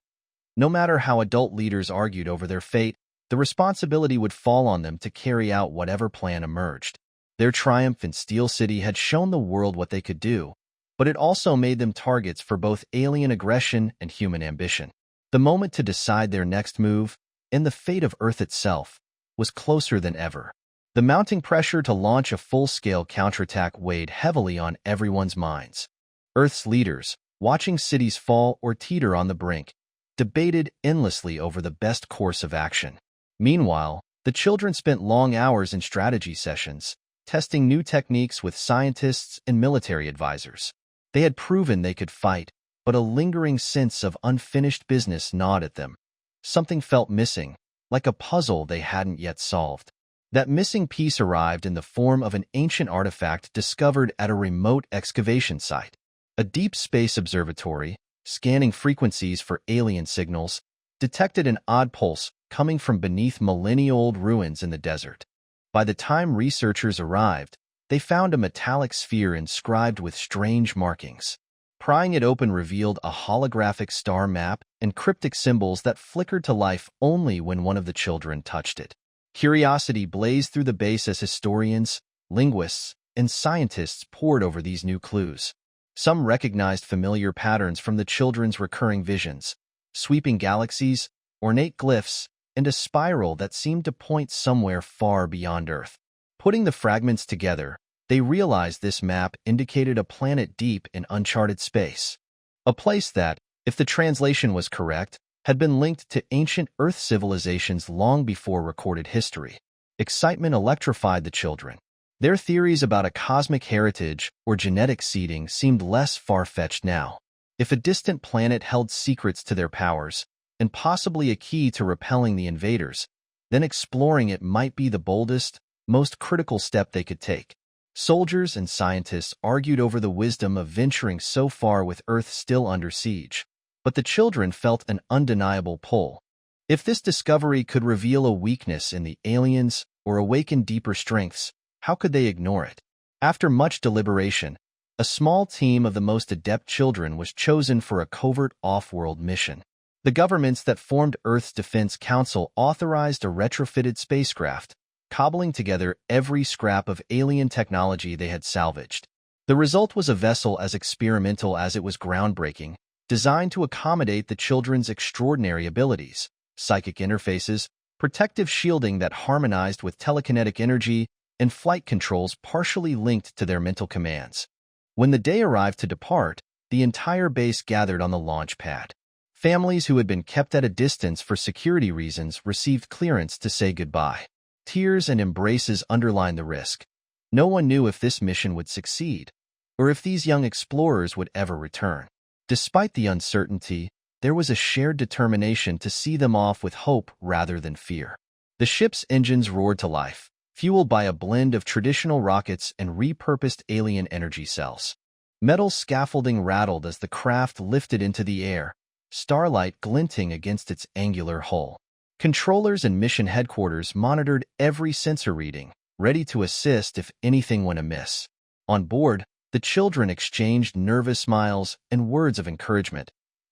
No matter how adult leaders argued over their fate, the responsibility would fall on them to carry out whatever plan emerged. Their triumph in Steel City had shown the world what they could do, but it also made them targets for both alien aggression and human ambition. The moment to decide their next move, and the fate of Earth itself, was closer than ever. The mounting pressure to launch a full-scale counterattack weighed heavily on everyone's minds. Earth's leaders, watching cities fall or teeter on the brink, debated endlessly over the best course of action. Meanwhile, the children spent long hours in strategy sessions, testing new techniques with scientists and military advisors. They had proven they could fight, but a lingering sense of unfinished business gnawed at them. Something felt missing, like a puzzle they hadn't yet solved. That missing piece arrived in the form of an ancient artifact discovered at a remote excavation site. A deep space observatory, scanning frequencies for alien signals, detected an odd pulse coming from beneath millennia-old ruins in the desert. By the time researchers arrived, they found a metallic sphere inscribed with strange markings. Prying it open revealed a holographic star map and cryptic symbols that flickered to life only when one of the children touched it. Curiosity blazed through the base as historians, linguists, and scientists pored over these new clues. Some recognized familiar patterns from the children's recurring visions: sweeping galaxies, ornate glyphs, and a spiral that seemed to point somewhere far beyond Earth. Putting the fragments together, they realized this map indicated a planet deep in uncharted space. A place that, if the translation was correct, had been linked to ancient Earth civilizations long before recorded history. Excitement electrified the children. Their theories about a cosmic heritage or genetic seeding seemed less far-fetched now. If a distant planet held secrets to their powers, and possibly a key to repelling the invaders, then exploring it might be the boldest, most critical step they could take. Soldiers and scientists argued over the wisdom of venturing so far with Earth still under siege, but the children felt an undeniable pull. If this discovery could reveal a weakness in the aliens or awaken deeper strengths, how could they ignore it? After much deliberation, a small team of the most adept children was chosen for a covert off-world mission. The governments that formed Earth's Defense Council authorized a retrofitted spacecraft, cobbling together every scrap of alien technology they had salvaged. The result was a vessel as experimental as it was groundbreaking, designed to accommodate the children's extraordinary abilities: psychic interfaces, protective shielding that harmonized with telekinetic energy, and flight controls partially linked to their mental commands. When the day arrived to depart, the entire base gathered on the launch pad. Families who had been kept at a distance for security reasons received clearance to say goodbye. Tears and embraces underlined the risk. No one knew if this mission would succeed, or if these young explorers would ever return. Despite the uncertainty, there was a shared determination to see them off with hope rather than fear. The ship's engines roared to life, fueled by a blend of traditional rockets and repurposed alien energy cells. Metal scaffolding rattled as the craft lifted into the air, starlight glinting against its angular hull. Controllers and mission headquarters monitored every sensor reading, ready to assist if anything went amiss. On board, the children exchanged nervous smiles and words of encouragement,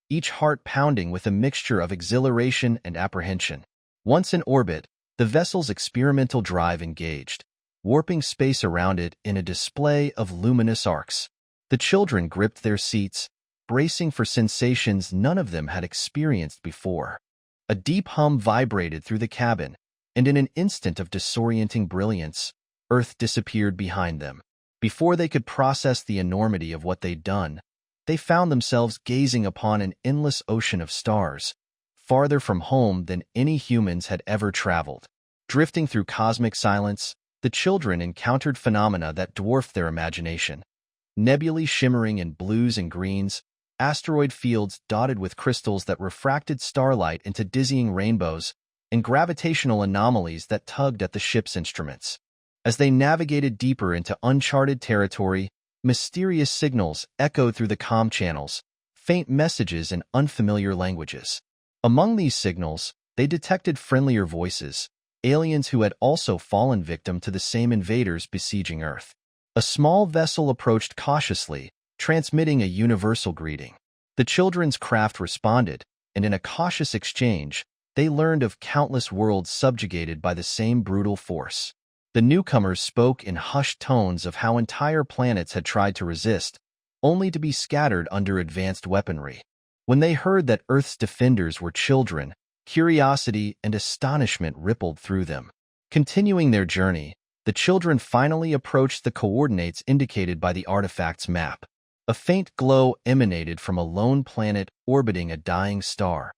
each heart pounding with a mixture of exhilaration and apprehension. Once in orbit, the vessel's experimental drive engaged, warping space around it in a display of luminous arcs. The children gripped their seats, bracing for sensations none of them had experienced before. A deep hum vibrated through the cabin, and in an instant of disorienting brilliance, Earth disappeared behind them. Before they could process the enormity of what they'd done, they found themselves gazing upon an endless ocean of stars, farther from home than any humans had ever traveled. Drifting through cosmic silence, the children encountered phenomena that dwarfed their imagination. Nebulae shimmering in blues and greens, asteroid fields dotted with crystals that refracted starlight into dizzying rainbows, and gravitational anomalies that tugged at the ship's instruments. As they navigated deeper into uncharted territory, mysterious signals echoed through the comm channels, faint messages in unfamiliar languages. Among these signals, they detected friendlier voices, aliens who had also fallen victim to the same invaders besieging Earth. A small vessel approached cautiously, transmitting a universal greeting. The children's craft responded, and in a cautious exchange, they learned of countless worlds subjugated by the same brutal force. The newcomers spoke in hushed tones of how entire planets had tried to resist, only to be scattered under advanced weaponry. When they heard that Earth's defenders were children, curiosity and astonishment rippled through them. Continuing their journey, the children finally approached the coordinates indicated by the artifact's map. A faint glow emanated from a lone planet orbiting a dying star,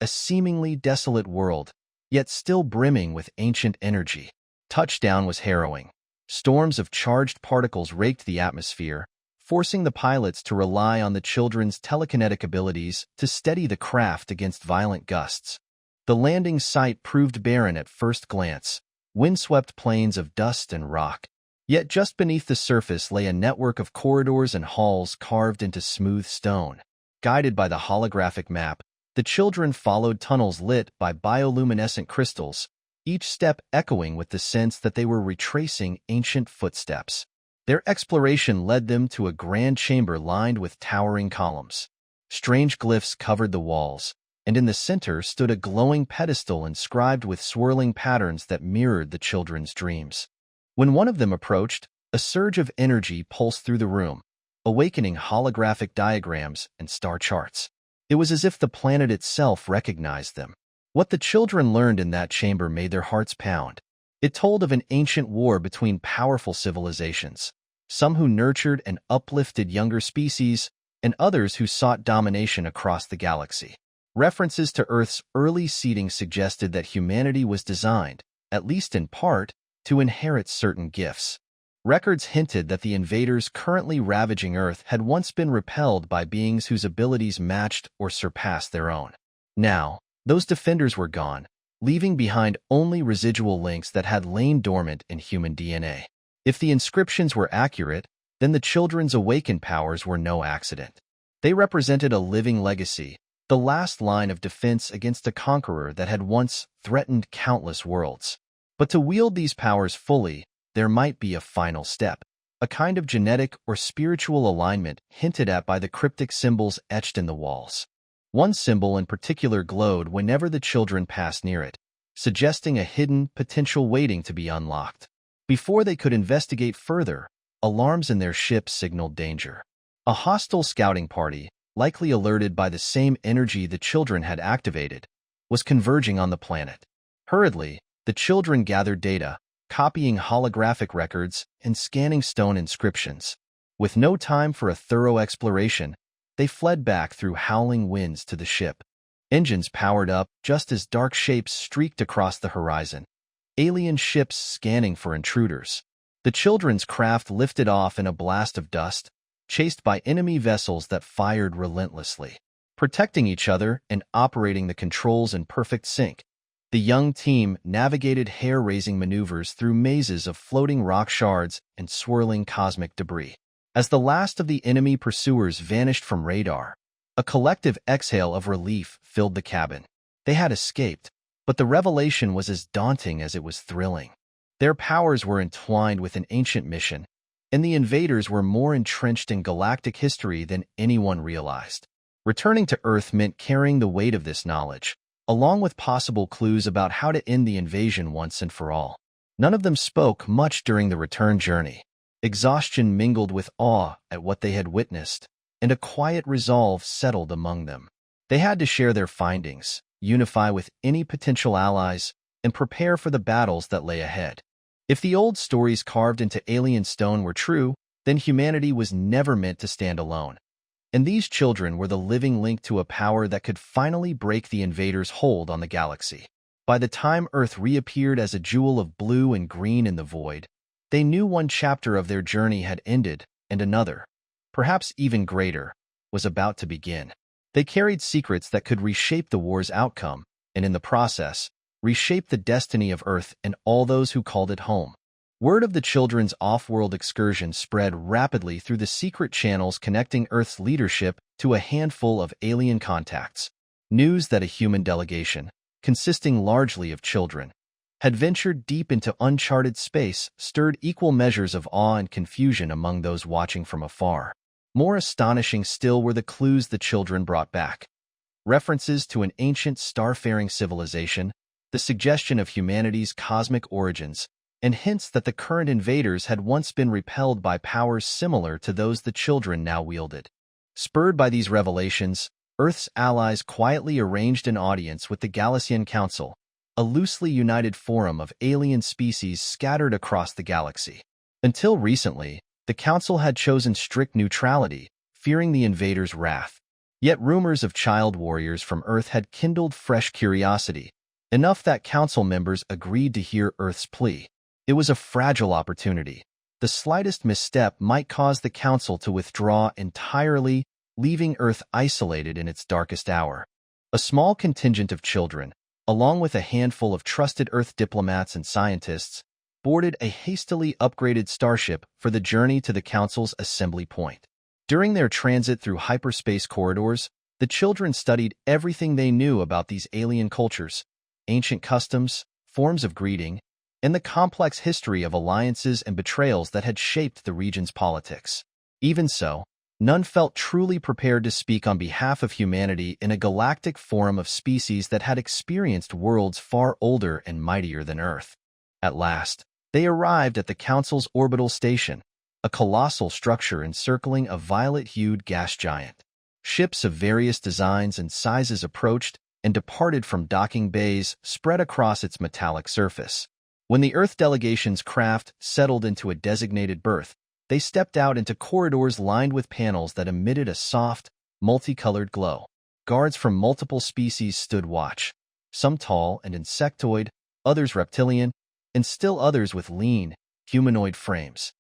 a seemingly desolate world, yet still brimming with ancient energy. Touchdown was harrowing. Storms of charged particles raked the atmosphere, forcing the pilots to rely on the children's telekinetic abilities to steady the craft against violent gusts. The landing site proved barren at first glance, windswept plains of dust and rock. Yet just beneath the surface lay a network of corridors and halls carved into smooth stone. Guided by the holographic map, the children followed tunnels lit by bioluminescent crystals, each step echoing with the sense that they were retracing ancient footsteps. Their exploration led them to a grand chamber lined with towering columns. Strange glyphs covered the walls, and in the center stood a glowing pedestal inscribed with swirling patterns that mirrored the children's dreams. When one of them approached, a surge of energy pulsed through the room, awakening holographic diagrams and star charts. It was as if the planet itself recognized them. What the children learned in that chamber made their hearts pound. It told of an ancient war between powerful civilizations, some who nurtured and uplifted younger species, and others who sought domination across the galaxy. References to Earth's early seeding suggested that humanity was designed, at least in part, to inherit certain gifts. Records hinted that the invaders currently ravaging Earth had once been repelled by beings whose abilities matched or surpassed their own. Now, those defenders were gone, leaving behind only residual links that had lain dormant in human DNA. If the inscriptions were accurate, then the children's awakened powers were no accident. They represented a living legacy, the last line of defense against a conqueror that had once threatened countless worlds. But to wield these powers fully, there might be a final step, a kind of genetic or spiritual alignment hinted at by the cryptic symbols etched in the walls. One symbol in particular glowed whenever the children passed near it, suggesting a hidden potential waiting to be unlocked. Before they could investigate further, alarms in their ship signaled danger. A hostile scouting party, likely alerted by the same energy the children had activated, was converging on the planet. Hurriedly, the children gathered data, copying holographic records and scanning stone inscriptions. With no time for a thorough exploration, they fled back through howling winds to the ship. Engines powered up just as dark shapes streaked across the horizon, alien ships scanning for intruders. The children's craft lifted off in a blast of dust, chased by enemy vessels that fired relentlessly. Protecting each other and operating the controls in perfect sync, the young team navigated hair-raising maneuvers through mazes of floating rock shards and swirling cosmic debris. As the last of the enemy pursuers vanished from radar, a collective exhale of relief filled the cabin. They had escaped, but the revelation was as daunting as it was thrilling. Their powers were entwined with an ancient mission, and the invaders were more entrenched in galactic history than anyone realized. Returning to Earth meant carrying the weight of this knowledge, along with possible clues about how to end the invasion once and for all. None of them spoke much during the return journey. Exhaustion mingled with awe at what they had witnessed, and a quiet resolve settled among them. They had to share their findings, unify with any potential allies, and prepare for the battles that lay ahead. If the old stories carved into alien stone were true, then humanity was never meant to stand alone. And these children were the living link to a power that could finally break the invaders' hold on the galaxy. By the time Earth reappeared as a jewel of blue and green in the void, they knew one chapter of their journey had ended, and another, perhaps even greater, was about to begin. They carried secrets that could reshape the war's outcome, and in the process, reshape the destiny of Earth and all those who called it home. Word of the children's off-world excursion spread rapidly through the secret channels connecting Earth's leadership to a handful of alien contacts. News that a human delegation, consisting largely of children, had ventured deep into uncharted space stirred equal measures of awe and confusion among those watching from afar. More astonishing still were the clues the children brought back. References to an ancient starfaring civilization, the suggestion of humanity's cosmic origins, and hints that the current invaders had once been repelled by powers similar to those the children now wielded. Spurred by these revelations, Earth's allies quietly arranged an audience with the Galician Council, a loosely united forum of alien species scattered across the galaxy. Until recently, the Council had chosen strict neutrality, fearing the invaders' wrath. Yet rumors of child warriors from Earth had kindled fresh curiosity, enough that Council members agreed to hear Earth's plea. It was a fragile opportunity. The slightest misstep might cause the Council to withdraw entirely, leaving Earth isolated in its darkest hour. A small contingent of children, along with a handful of trusted Earth diplomats and scientists, boarded a hastily upgraded starship for the journey to the Council's assembly point. During their transit through hyperspace corridors, the children studied everything they knew about these alien cultures, ancient customs, forms of greeting, and the complex history of alliances and betrayals that had shaped the region's politics. Even so, none felt truly prepared to speak on behalf of humanity in a galactic forum of species that had experienced worlds far older and mightier than Earth. At last, they arrived at the Council's orbital station, a colossal structure encircling a violet-hued gas giant. Ships of various designs and sizes approached and departed from docking bays spread across its metallic surface. When the Earth delegation's craft settled into a designated berth, they stepped out into corridors lined with panels that emitted a soft, multicolored glow. Guards from multiple species stood watch, some tall and insectoid, others reptilian, and still others with lean, humanoid frames.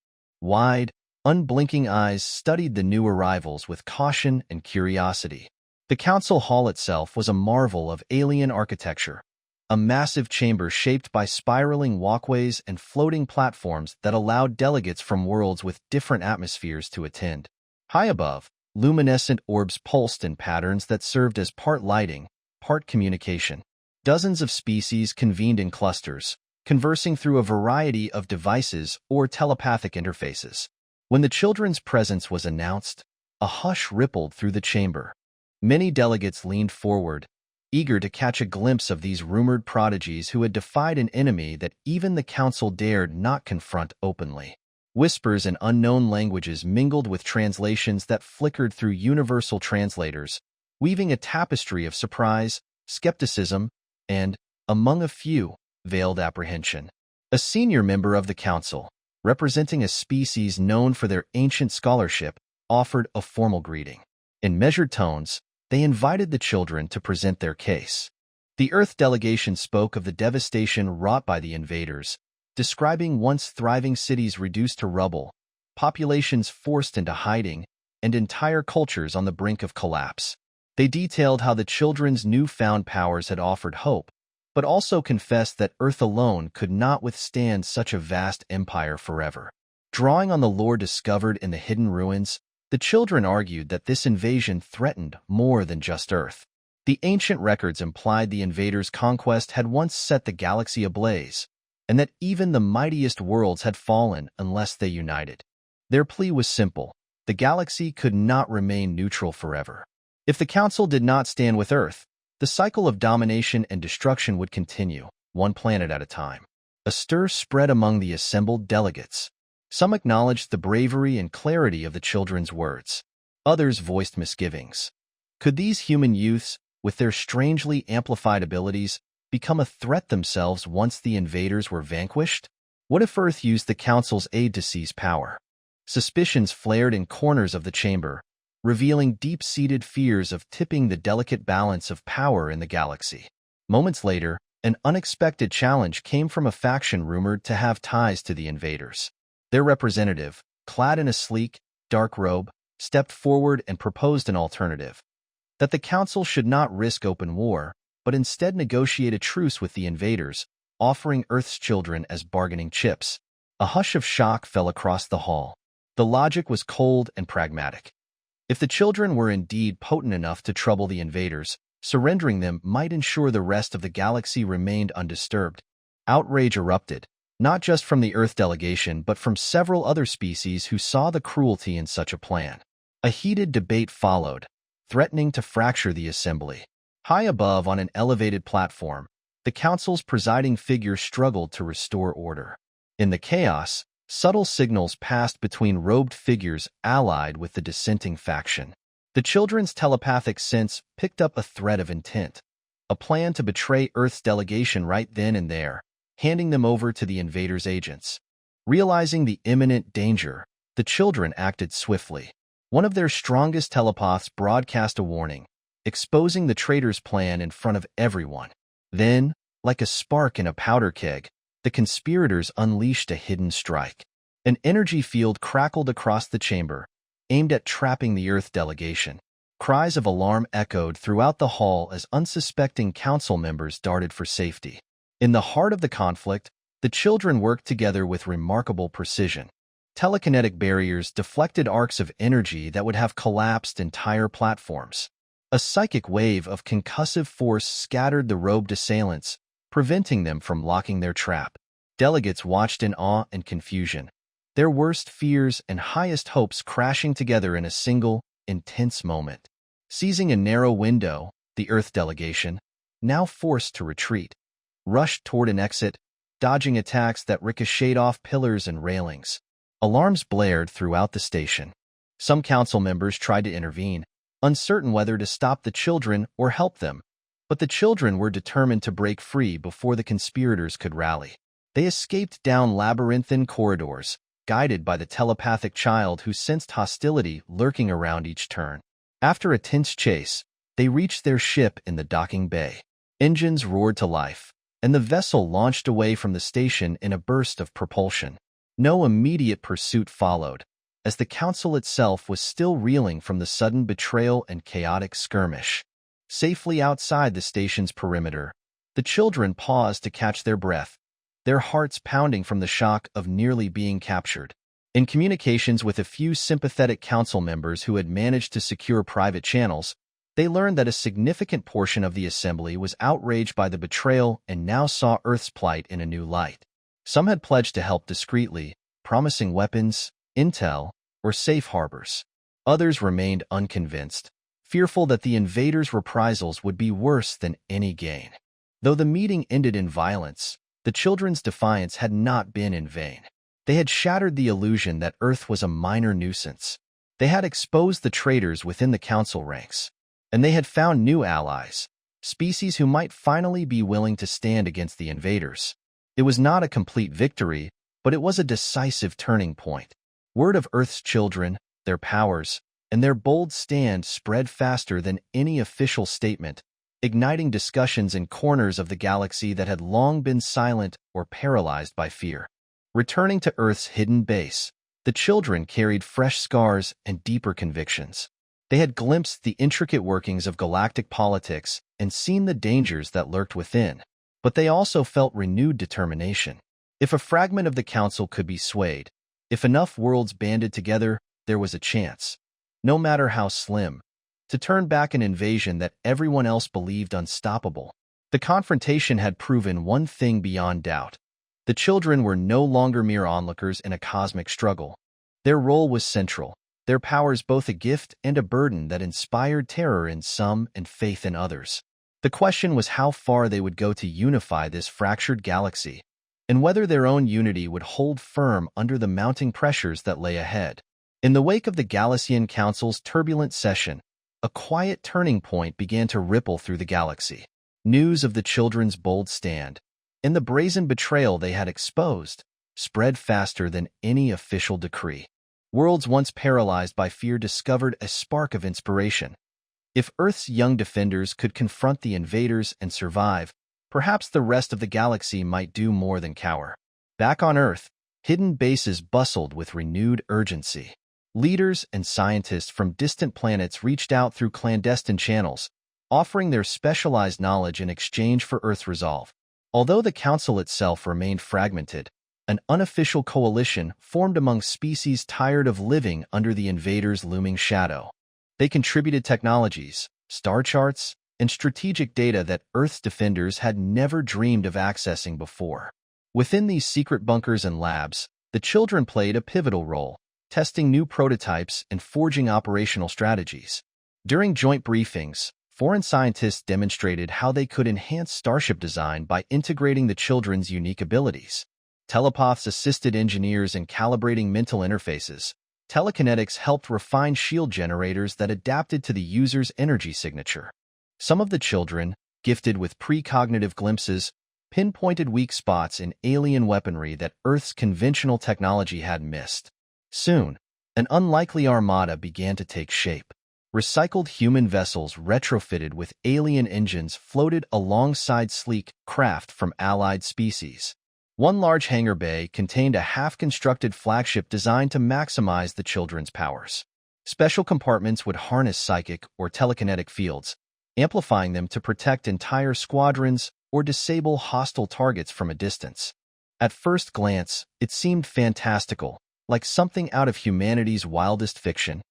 Wide, unblinking eyes studied the new arrivals with caution and curiosity. The council hall itself was a marvel of alien architecture, a massive chamber shaped by spiraling walkways and floating platforms that allowed delegates from worlds with different atmospheres to attend. High above, luminescent orbs pulsed in patterns that served as part lighting, part communication. Dozens of species convened in clusters, conversing through a variety of devices or telepathic interfaces. When the children's presence was announced, a hush rippled through the chamber. Many delegates leaned forward, eager to catch a glimpse of these rumored prodigies who had defied an enemy that even the council dared not confront openly. Whispers in unknown languages mingled with translations that flickered through universal translators, weaving a tapestry of surprise, skepticism, and, among a few, veiled apprehension. A senior member of the council, representing a species known for their ancient scholarship, offered a formal greeting. In measured tones, they invited the children to present their case. The Earth delegation spoke of the devastation wrought by the invaders, describing once thriving cities reduced to rubble, populations forced into hiding, and entire cultures on the brink of collapse. They detailed how the children's newfound powers had offered hope, but also confessed that Earth alone could not withstand such a vast empire forever. Drawing on the lore discovered in the hidden ruins, the children argued that this invasion threatened more than just Earth. The ancient records implied the invaders' conquest had once set the galaxy ablaze, and that even the mightiest worlds had fallen unless they united. Their plea was simple: the galaxy could not remain neutral forever. If the Council did not stand with Earth, the cycle of domination and destruction would continue, one planet at a time. A stir spread among the assembled delegates. Some acknowledged the bravery and clarity of the children's words. Others voiced misgivings. Could these human youths, with their strangely amplified abilities, become a threat themselves once the invaders were vanquished? What if Earth used the Council's aid to seize power? Suspicions flared in corners of the chamber, revealing deep-seated fears of tipping the delicate balance of power in the galaxy. Moments later, an unexpected challenge came from a faction rumored to have ties to the invaders. Their representative, clad in a sleek, dark robe, stepped forward and proposed an alternative: that the Council should not risk open war, but instead negotiate a truce with the invaders, offering Earth's children as bargaining chips. A hush of shock fell across the hall. The logic was cold and pragmatic. If the children were indeed potent enough to trouble the invaders, surrendering them might ensure the rest of the galaxy remained undisturbed. Outrage erupted, not just from the Earth delegation but from several other species who saw the cruelty in such a plan. A heated debate followed, threatening to fracture the assembly. High above on an elevated platform, the Council's presiding figure struggled to restore order. In the chaos, subtle signals passed between robed figures allied with the dissenting faction. The children's telepathic sense picked up a thread of intent, a plan to betray Earth's delegation right then and there, handing them over to the invaders' agents. Realizing the imminent danger, the children acted swiftly. One of their strongest telepaths broadcast a warning, exposing the traitor's plan in front of everyone. Then, like a spark in a powder keg, the conspirators unleashed a hidden strike. An energy field crackled across the chamber, aimed at trapping the Earth delegation. Cries of alarm echoed throughout the hall as unsuspecting council members darted for safety. In the heart of the conflict, the children worked together with remarkable precision. Telekinetic barriers deflected arcs of energy that would have collapsed entire platforms. A psychic wave of concussive force scattered the robed assailants, preventing them from locking their trap. Delegates watched in awe and confusion, their worst fears and highest hopes crashing together in a single, intense moment. Seizing a narrow window, the Earth delegation, now forced to retreat, rushed toward an exit, dodging attacks that ricocheted off pillars and railings. Alarms blared throughout the station. Some council members tried to intervene, uncertain whether to stop the children or help them, but the children were determined to break free before the conspirators could rally. They escaped down labyrinthine corridors, guided by the telepathic child who sensed hostility lurking around each turn. After a tense chase, they reached their ship in the docking bay. Engines roared to life, and the vessel launched away from the station in a burst of propulsion. No immediate pursuit followed, as the council itself was still reeling from the sudden betrayal and chaotic skirmish. Safely outside the station's perimeter, the children paused to catch their breath, their hearts pounding from the shock of nearly being captured. In communications with a few sympathetic council members who had managed to secure private channels, they learned that a significant portion of the assembly was outraged by the betrayal and now saw Earth's plight in a new light. Some had pledged to help discreetly, promising weapons, intel, or safe harbors. Others remained unconvinced, fearful that the invaders' reprisals would be worse than any gain. Though the meeting ended in violence, the children's defiance had not been in vain. They had shattered the illusion that Earth was a minor nuisance. They had exposed the traitors within the council ranks, and they had found new allies, species who might finally be willing to stand against the invaders. It was not a complete victory, but it was a decisive turning point. Word of Earth's children, their powers, and their bold stand spread faster than any official statement, igniting discussions in corners of the galaxy that had long been silent or paralyzed by fear. Returning to Earth's hidden base, the children carried fresh scars and deeper convictions. They had glimpsed the intricate workings of galactic politics and seen the dangers that lurked within, but they also felt renewed determination. If a fragment of the council could be swayed, if enough worlds banded together, there was a chance, no matter how slim, to turn back an invasion that everyone else believed unstoppable. The confrontation had proven one thing beyond doubt. The children were no longer mere onlookers in a cosmic struggle. Their role was central, their powers both a gift and a burden that inspired terror in some and faith in others. The question was how far they would go to unify this fractured galaxy, and whether their own unity would hold firm under the mounting pressures that lay ahead. In the wake of the Galaxian Council's turbulent session, a quiet turning point began to ripple through the galaxy. News of the children's bold stand, and the brazen betrayal they had exposed, spread faster than any official decree. Worlds once paralyzed by fear discovered a spark of inspiration. If Earth's young defenders could confront the invaders and survive, perhaps the rest of the galaxy might do more than cower. Back on Earth, hidden bases bustled with renewed urgency. Leaders and scientists from distant planets reached out through clandestine channels, offering their specialized knowledge in exchange for Earth's resolve. Although the Council itself remained fragmented, an unofficial coalition formed among species tired of living under the invaders' looming shadow. They contributed technologies, star charts, and strategic data that Earth's defenders had never dreamed of accessing before. Within these secret bunkers and labs, the children played a pivotal role, testing new prototypes and forging operational strategies. During joint briefings, foreign scientists demonstrated how they could enhance starship design by integrating the children's unique abilities. Telepaths assisted engineers in calibrating mental interfaces. Telekinetics helped refine shield generators that adapted to the user's energy signature. Some of the children, gifted with precognitive glimpses, pinpointed weak spots in alien weaponry that Earth's conventional technology had missed. Soon, an unlikely armada began to take shape. Recycled human vessels retrofitted with alien engines floated alongside sleek craft from allied species. One large hangar bay contained a half-constructed flagship designed to maximize the children's powers. Special compartments would harness psychic or telekinetic fields, amplifying them to protect entire squadrons or disable hostile targets from a distance. At first glance, it seemed fantastical, like something out of humanity's wildest fiction.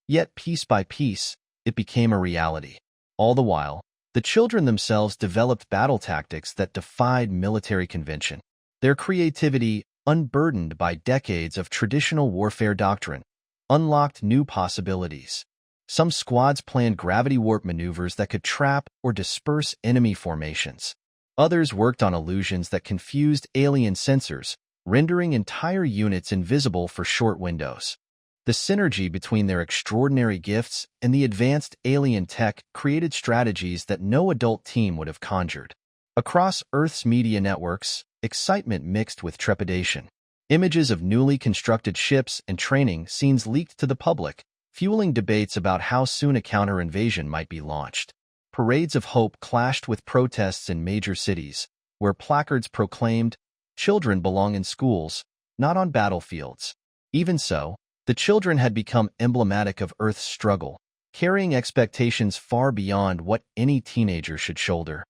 Yet, piece by piece, it became a reality. All the while, the children themselves developed battle tactics that defied military convention. Their creativity, unburdened by decades of traditional warfare doctrine, unlocked new possibilities. Some squads planned gravity warp maneuvers that could trap or disperse enemy formations. Others worked on illusions that confused alien sensors, rendering entire units invisible for short windows. The synergy between their extraordinary gifts and the advanced alien tech created strategies that no adult team would have conjured. Across Earth's media networks, excitement mixed with trepidation. Images of newly constructed ships and training scenes leaked to the public, fueling debates about how soon a counter-invasion might be launched. Parades of hope clashed with protests in major cities, where placards proclaimed, "Children belong in schools, not on battlefields." Even so, the children had become emblematic of Earth's struggle, carrying expectations far beyond what any teenager should shoulder.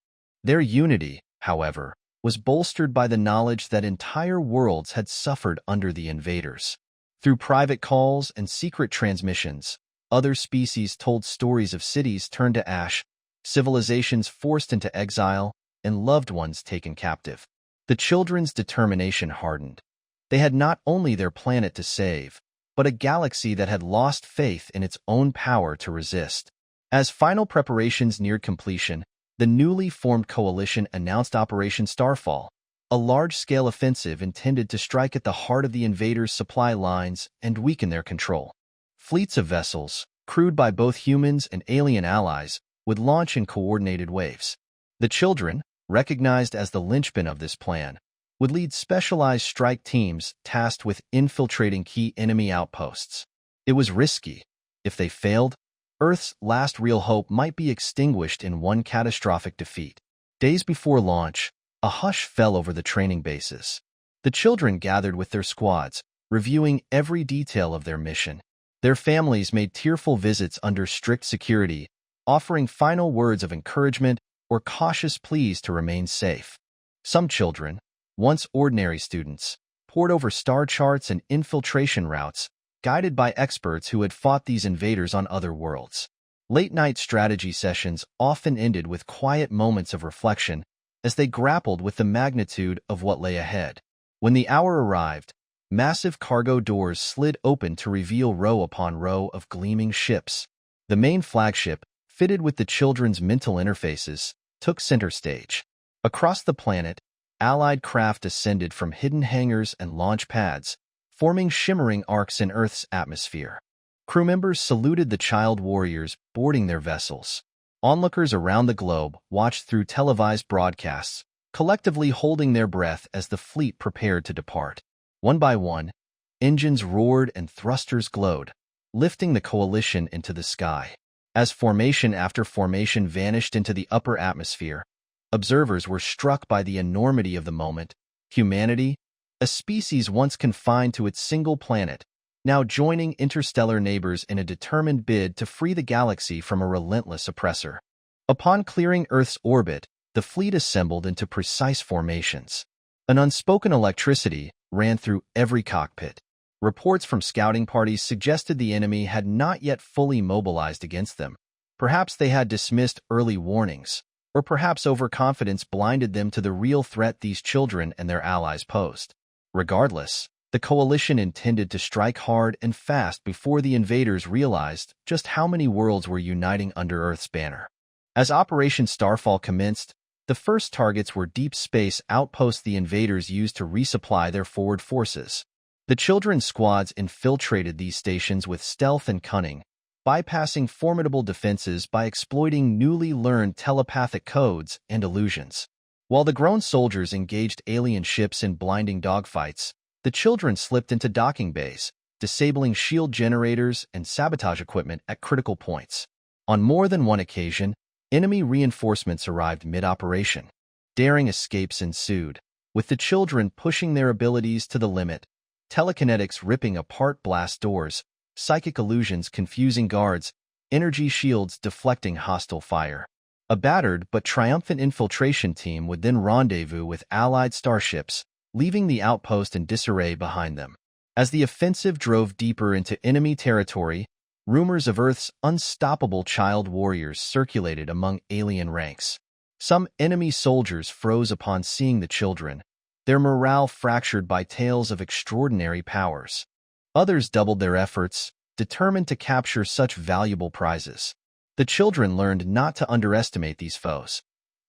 Their unity, however, was bolstered by the knowledge that entire worlds had suffered under the invaders. Through private calls and secret transmissions, other species told stories of cities turned to ash, civilizations forced into exile, and loved ones taken captive. The children's determination hardened. They had not only their planet to save, but a galaxy that had lost faith in its own power to resist. As final preparations neared completion, the newly formed coalition announced Operation Starfall, a large-scale offensive intended to strike at the heart of the invaders' supply lines and weaken their control. Fleets of vessels, crewed by both humans and alien allies, would launch in coordinated waves. The children, recognized as the linchpin of this plan, would lead specialized strike teams tasked with infiltrating key enemy outposts. It was risky. If they failed, Earth's last real hope might be extinguished in one catastrophic defeat. Days before launch, a hush fell over the training bases. The children gathered with their squads, reviewing every detail of their mission. Their families made tearful visits under strict security, offering final words of encouragement or cautious pleas to remain safe. Some children, once ordinary students, pored over star charts and infiltration routes, guided by experts who had fought these invaders on other worlds. Late-night strategy sessions often ended with quiet moments of reflection as they grappled with the magnitude of what lay ahead. When the hour arrived, massive cargo doors slid open to reveal row upon row of gleaming ships. The main flagship, fitted with the children's mental interfaces, took center stage. Across the planet, Allied craft ascended from hidden hangars and launch pads, forming shimmering arcs in Earth's atmosphere. Crew members saluted the child warriors boarding their vessels. Onlookers around the globe watched through televised broadcasts, collectively holding their breath as the fleet prepared to depart. One by one, engines roared and thrusters glowed, lifting the coalition into the sky. As formation after formation vanished into the upper atmosphere, observers were struck by the enormity of the moment. Humanity, a species once confined to its single planet, now joining interstellar neighbors in a determined bid to free the galaxy from a relentless oppressor. Upon clearing Earth's orbit, the fleet assembled into precise formations. An unspoken electricity ran through every cockpit. Reports from scouting parties suggested the enemy had not yet fully mobilized against them. Perhaps they had dismissed early warnings, or perhaps overconfidence blinded them to the real threat these children and their allies posed. Regardless, the coalition intended to strike hard and fast before the invaders realized just how many worlds were uniting under Earth's banner. As Operation Starfall commenced, the first targets were deep space outposts the invaders used to resupply their forward forces. The children's squads infiltrated these stations with stealth and cunning, bypassing formidable defenses by exploiting newly learned telepathic codes and illusions. While the grown soldiers engaged alien ships in blinding dogfights, the children slipped into docking bays, disabling shield generators and sabotage equipment at critical points. On more than one occasion, enemy reinforcements arrived mid-operation. Daring escapes ensued, with the children pushing their abilities to the limit, telekinetics ripping apart blast doors, psychic illusions confusing guards, energy shields deflecting hostile fire. A battered but triumphant infiltration team would then rendezvous with allied starships, leaving the outpost in disarray behind them. As the offensive drove deeper into enemy territory, rumors of Earth's unstoppable child warriors circulated among alien ranks. Some enemy soldiers froze upon seeing the children, their morale fractured by tales of extraordinary powers. Others doubled their efforts, determined to capture such valuable prizes. The children learned not to underestimate these foes.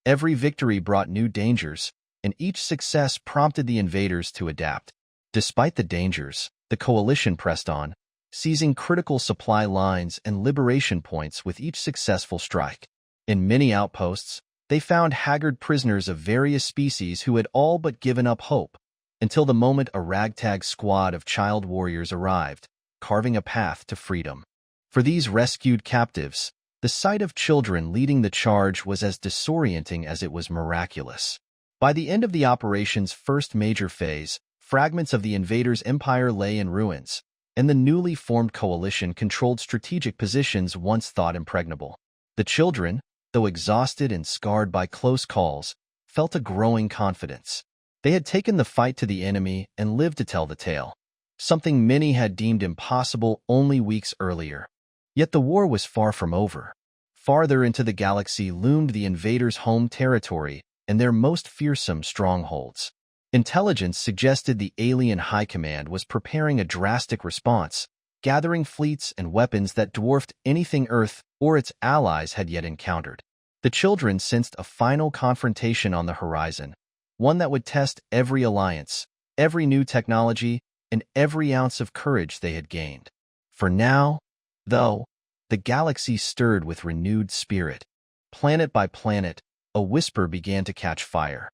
Every victory brought new dangers, and each success prompted the invaders to adapt. Despite the dangers, the coalition pressed on, seizing critical supply lines and liberation points with each successful strike. In many outposts, they found haggard prisoners of various species who had all but given up hope, until the moment a ragtag squad of child warriors arrived, carving a path to freedom. For these rescued captives, the sight of children leading the charge was as disorienting as it was miraculous. By the end of the operation's first major phase, fragments of the invaders' empire lay in ruins, and the newly formed coalition controlled strategic positions once thought impregnable. The children, though exhausted and scarred by close calls, felt a growing confidence. They had taken the fight to the enemy and lived to tell the tale, something many had deemed impossible only weeks earlier. Yet the war was far from over. Farther into the galaxy loomed the invaders' home territory and their most fearsome strongholds. Intelligence suggested the alien high command was preparing a drastic response, gathering fleets and weapons that dwarfed anything Earth or its allies had yet encountered. The children sensed a final confrontation on the horizon, one that would test every alliance, every new technology, and every ounce of courage they had gained. For now, though, the galaxy stirred with renewed spirit. Planet by planet, a whisper began to catch fire.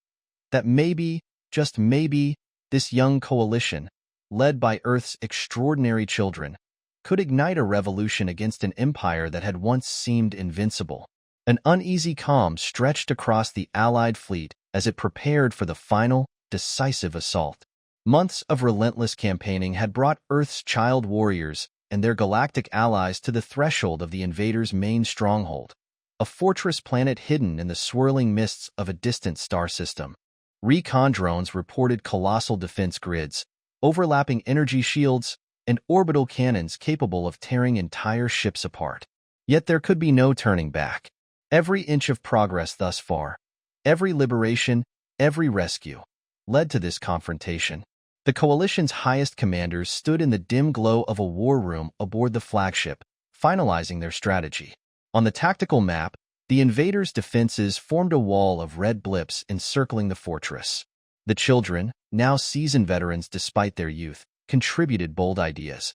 That maybe, just maybe, this young coalition, led by Earth's extraordinary children, could ignite a revolution against an empire that had once seemed invincible. An uneasy calm stretched across the Allied fleet as it prepared for the final, decisive assault. Months of relentless campaigning had brought Earth's child warriors and their galactic allies to the threshold of the invaders' main stronghold, a fortress planet hidden in the swirling mists of a distant star system. Recon drones reported colossal defense grids, overlapping energy shields, and orbital cannons capable of tearing entire ships apart. Yet there could be no turning back. Every inch of progress thus far, every liberation, every rescue, led to this confrontation. The coalition's highest commanders stood in the dim glow of a war room aboard the flagship, finalizing their strategy. On the tactical map, the invaders' defenses formed a wall of red blips encircling the fortress. The children, now seasoned veterans despite their youth, contributed bold ideas.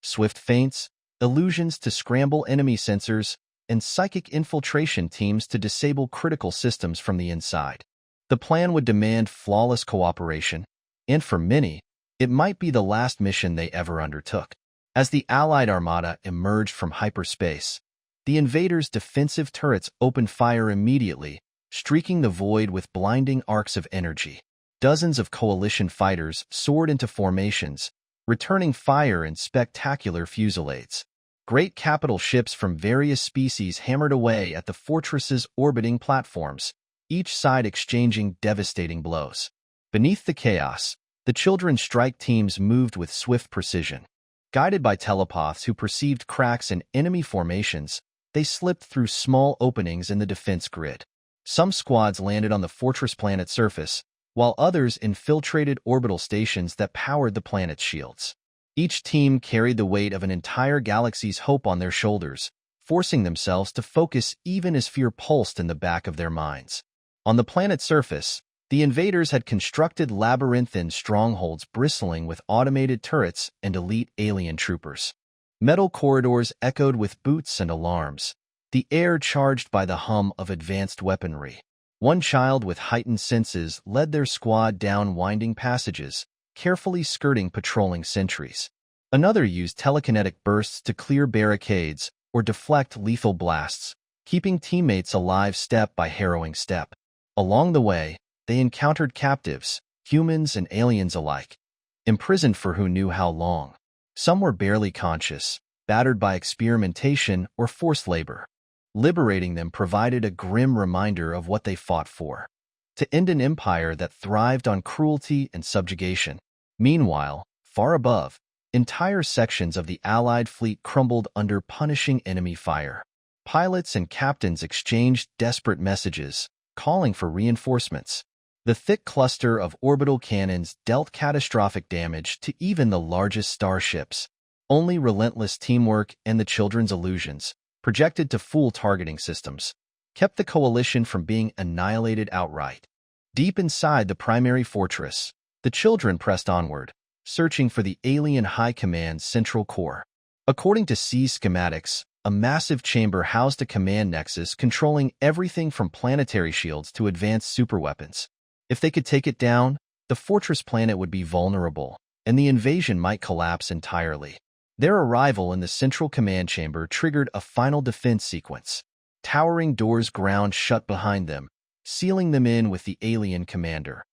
Swift feints, illusions to scramble enemy sensors, and psychic infiltration teams to disable critical systems from the inside. The plan would demand flawless cooperation, and for many, it might be the last mission they ever undertook. As the Allied armada emerged from hyperspace, the invaders' defensive turrets opened fire immediately, streaking the void with blinding arcs of energy. Dozens of coalition fighters soared into formations, returning fire in spectacular fusillades. Great capital ships from various species hammered away at the fortress's orbiting platforms, each side exchanging devastating blows. Beneath the chaos, the children's strike teams moved with swift precision. Guided by telepaths who perceived cracks in enemy formations, they slipped through small openings in the defense grid. Some squads landed on the fortress planet's surface, while others infiltrated orbital stations that powered the planet's shields. Each team carried the weight of an entire galaxy's hope on their shoulders, forcing themselves to focus even as fear pulsed in the back of their minds. On the planet's surface, the invaders had constructed labyrinthine strongholds bristling with automated turrets and elite alien troopers. Metal corridors echoed with boots and alarms, the air charged by the hum of advanced weaponry. One child with heightened senses led their squad down winding passages, carefully skirting patrolling sentries. Another used telekinetic bursts to clear barricades or deflect lethal blasts, keeping teammates alive step by harrowing step. Along the way, they encountered captives, humans and aliens alike, imprisoned for who knew how long. Some were barely conscious, battered by experimentation or forced labor. Liberating them provided a grim reminder of what they fought for: to end an empire that thrived on cruelty and subjugation. Meanwhile, Far above, entire sections of the Allied fleet crumbled under punishing enemy fire. Pilots and captains exchanged desperate messages, calling for reinforcements. The thick cluster of orbital cannons dealt catastrophic damage to even the largest starships. Only relentless teamwork and the children's illusions, projected to fool targeting systems, kept the coalition from being annihilated outright. Deep inside the primary fortress, the children pressed onward, searching for the alien High Command's central core. According to C's schematics, a massive chamber housed a command nexus controlling everything from planetary shields to advanced superweapons. If they could take it down, the fortress planet would be vulnerable, and the invasion might collapse entirely. Their arrival in the central command chamber triggered a final defense sequence. Towering doors ground shut behind them, sealing them in with the alien commander.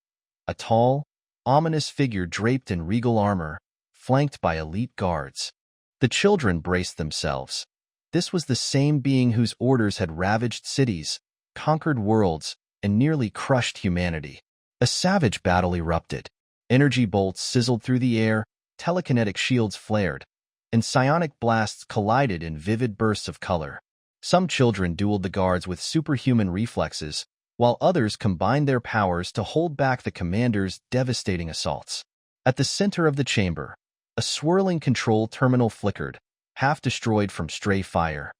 A tall, ominous figure draped in regal armor, flanked by elite guards. The children braced themselves. This was the same being whose orders had ravaged cities, conquered worlds, and nearly crushed humanity. A savage battle erupted. Energy bolts sizzled through the air, telekinetic shields flared, and psionic blasts collided in vivid bursts of color. Some children dueled the guards with superhuman reflexes, while others combined their powers to hold back the commander's devastating assaults. At the center of the chamber, a swirling control terminal flickered, half destroyed from stray fire.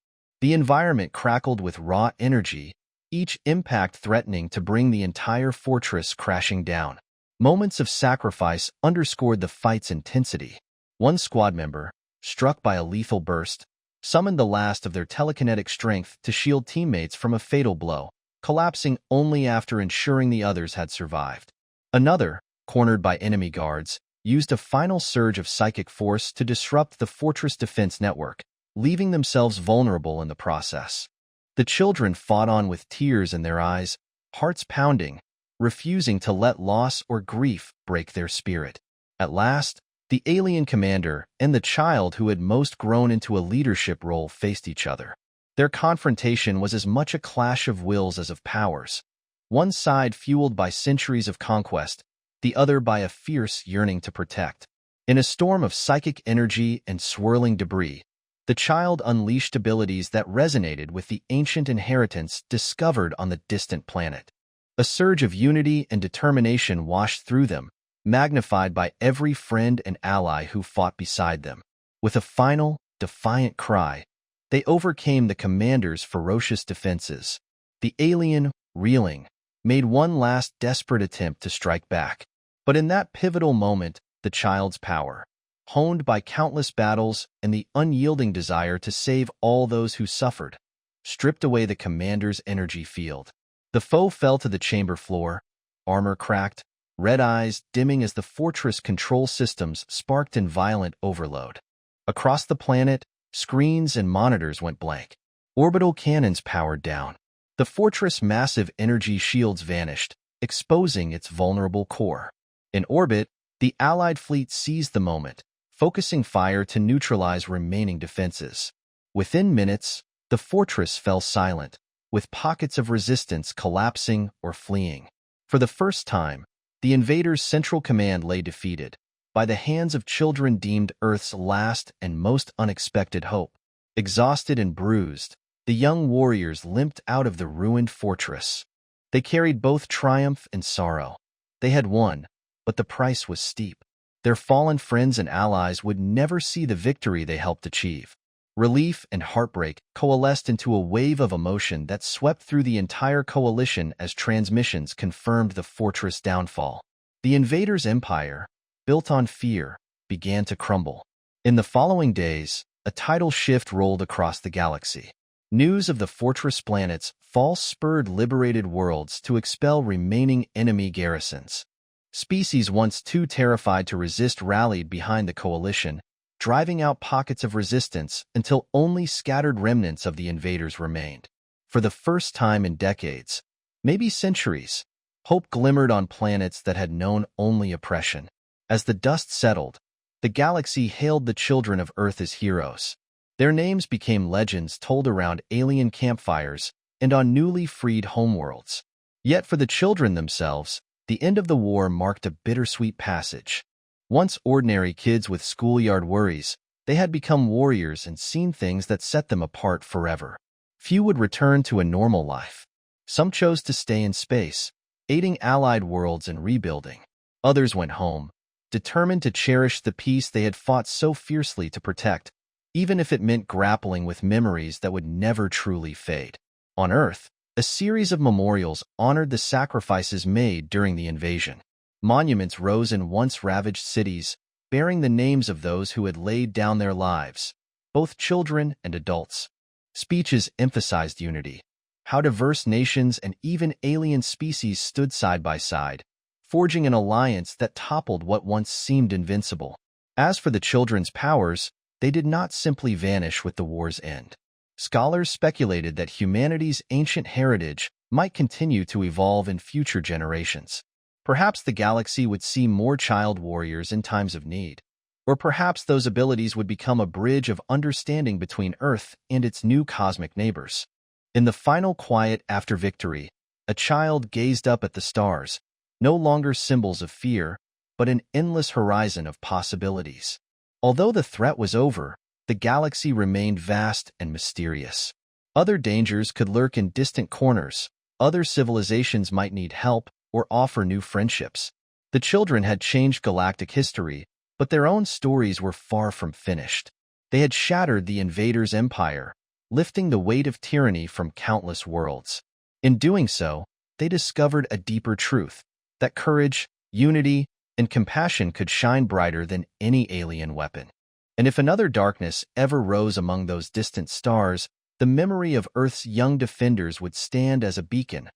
The environment crackled with raw energy, each impact threatening to bring the entire fortress crashing down. Moments of sacrifice underscored the fight's intensity. One squad member, struck by a lethal burst, summoned the last of their telekinetic strength to shield teammates from a fatal blow, collapsing only after ensuring the others had survived. Another, cornered by enemy guards, used a final surge of psychic force to disrupt the fortress defense network, leaving themselves vulnerable in the process. The children fought on with tears in their eyes, hearts pounding, refusing to let loss or grief break their spirit. At last, the alien commander and the child who had most grown into a leadership role faced each other. Their confrontation was as much a clash of wills as of powers. One side fueled by centuries of conquest, the other by a fierce yearning to protect. In a storm of psychic energy and swirling debris, the child unleashed abilities that resonated with the ancient inheritance discovered on the distant planet. A surge of unity and determination washed through them, magnified by every friend and ally who fought beside them. With a final, defiant cry, they overcame the commander's ferocious defenses. The alien, reeling, made one last desperate attempt to strike back. But in that pivotal moment, the child's power, honed by countless battles and the unyielding desire to save all those who suffered, stripped away the commander's energy field. The foe fell to the chamber floor, armor cracked, red eyes dimming as the fortress control systems sparked in violent overload. Across the planet, screens and monitors went blank. Orbital cannons powered down. The fortress' massive energy shields vanished, exposing its vulnerable core. In orbit, the Allied fleet seized the moment, focusing fire to neutralize remaining defenses. Within minutes, the fortress fell silent, with pockets of resistance collapsing or fleeing. For the first time, the invaders' central command lay defeated, by the hands of children deemed Earth's last and most unexpected hope. Exhausted and bruised, the young warriors limped out of the ruined fortress. They carried both triumph and sorrow. They had won, but the price was steep. Their fallen friends and allies would never see the victory they helped achieve. Relief and heartbreak coalesced into a wave of emotion that swept through the entire coalition as transmissions confirmed the fortress' downfall. The invaders' empire, built on fear, began to crumble. In the following days, a tidal shift rolled across the galaxy. News of the fortress planet's fall spurred liberated worlds to expel remaining enemy garrisons. Species once too terrified to resist rallied behind the coalition, driving out pockets of resistance until only scattered remnants of the invaders remained. For the first time in decades, maybe centuries, hope glimmered on planets that had known only oppression. As the dust settled, the galaxy hailed the children of Earth as heroes. Their names became legends told around alien campfires and on newly freed homeworlds. Yet for the children themselves, the end of the war marked a bittersweet passage. Once ordinary kids with schoolyard worries, they had become warriors and seen things that set them apart forever. Few would return to a normal life. Some chose to stay in space, aiding allied worlds in rebuilding. Others went home, determined to cherish the peace they had fought so fiercely to protect, even if it meant grappling with memories that would never truly fade. On Earth, a series of memorials honored the sacrifices made during the invasion. Monuments rose in once ravaged cities, bearing the names of those who had laid down their lives, both children and adults. Speeches emphasized unity, how diverse nations and even alien species stood side by side, forging an alliance that toppled what once seemed invincible. As for the children's powers, they did not simply vanish with the war's end. Scholars speculated that humanity's ancient heritage might continue to evolve in future generations. Perhaps the galaxy would see more child warriors in times of need. Or perhaps those abilities would become a bridge of understanding between Earth and its new cosmic neighbors. In the final quiet after victory, a child gazed up at the stars, no longer symbols of fear, but an endless horizon of possibilities. Although the threat was over, the galaxy remained vast and mysterious. Other dangers could lurk in distant corners, other civilizations might need help or offer new friendships. The children had changed galactic history, but their own stories were far from finished. They had shattered the invader's empire, lifting the weight of tyranny from countless worlds. In doing so, they discovered a deeper truth, that courage, unity, and compassion could shine brighter than any alien weapon. And if another darkness ever rose among those distant stars, the memory of Earth's young defenders would stand as a beacon,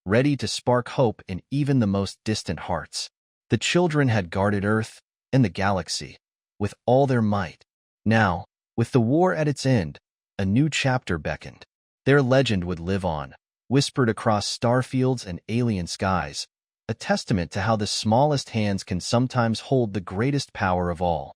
ready to spark hope in even the most distant hearts. The children had guarded Earth and the galaxy with all their might. Now, with the war at its end, a new chapter beckoned. Their legend would live on, whispered across starfields and alien skies, a testament to how the smallest hands can sometimes hold the greatest power of all.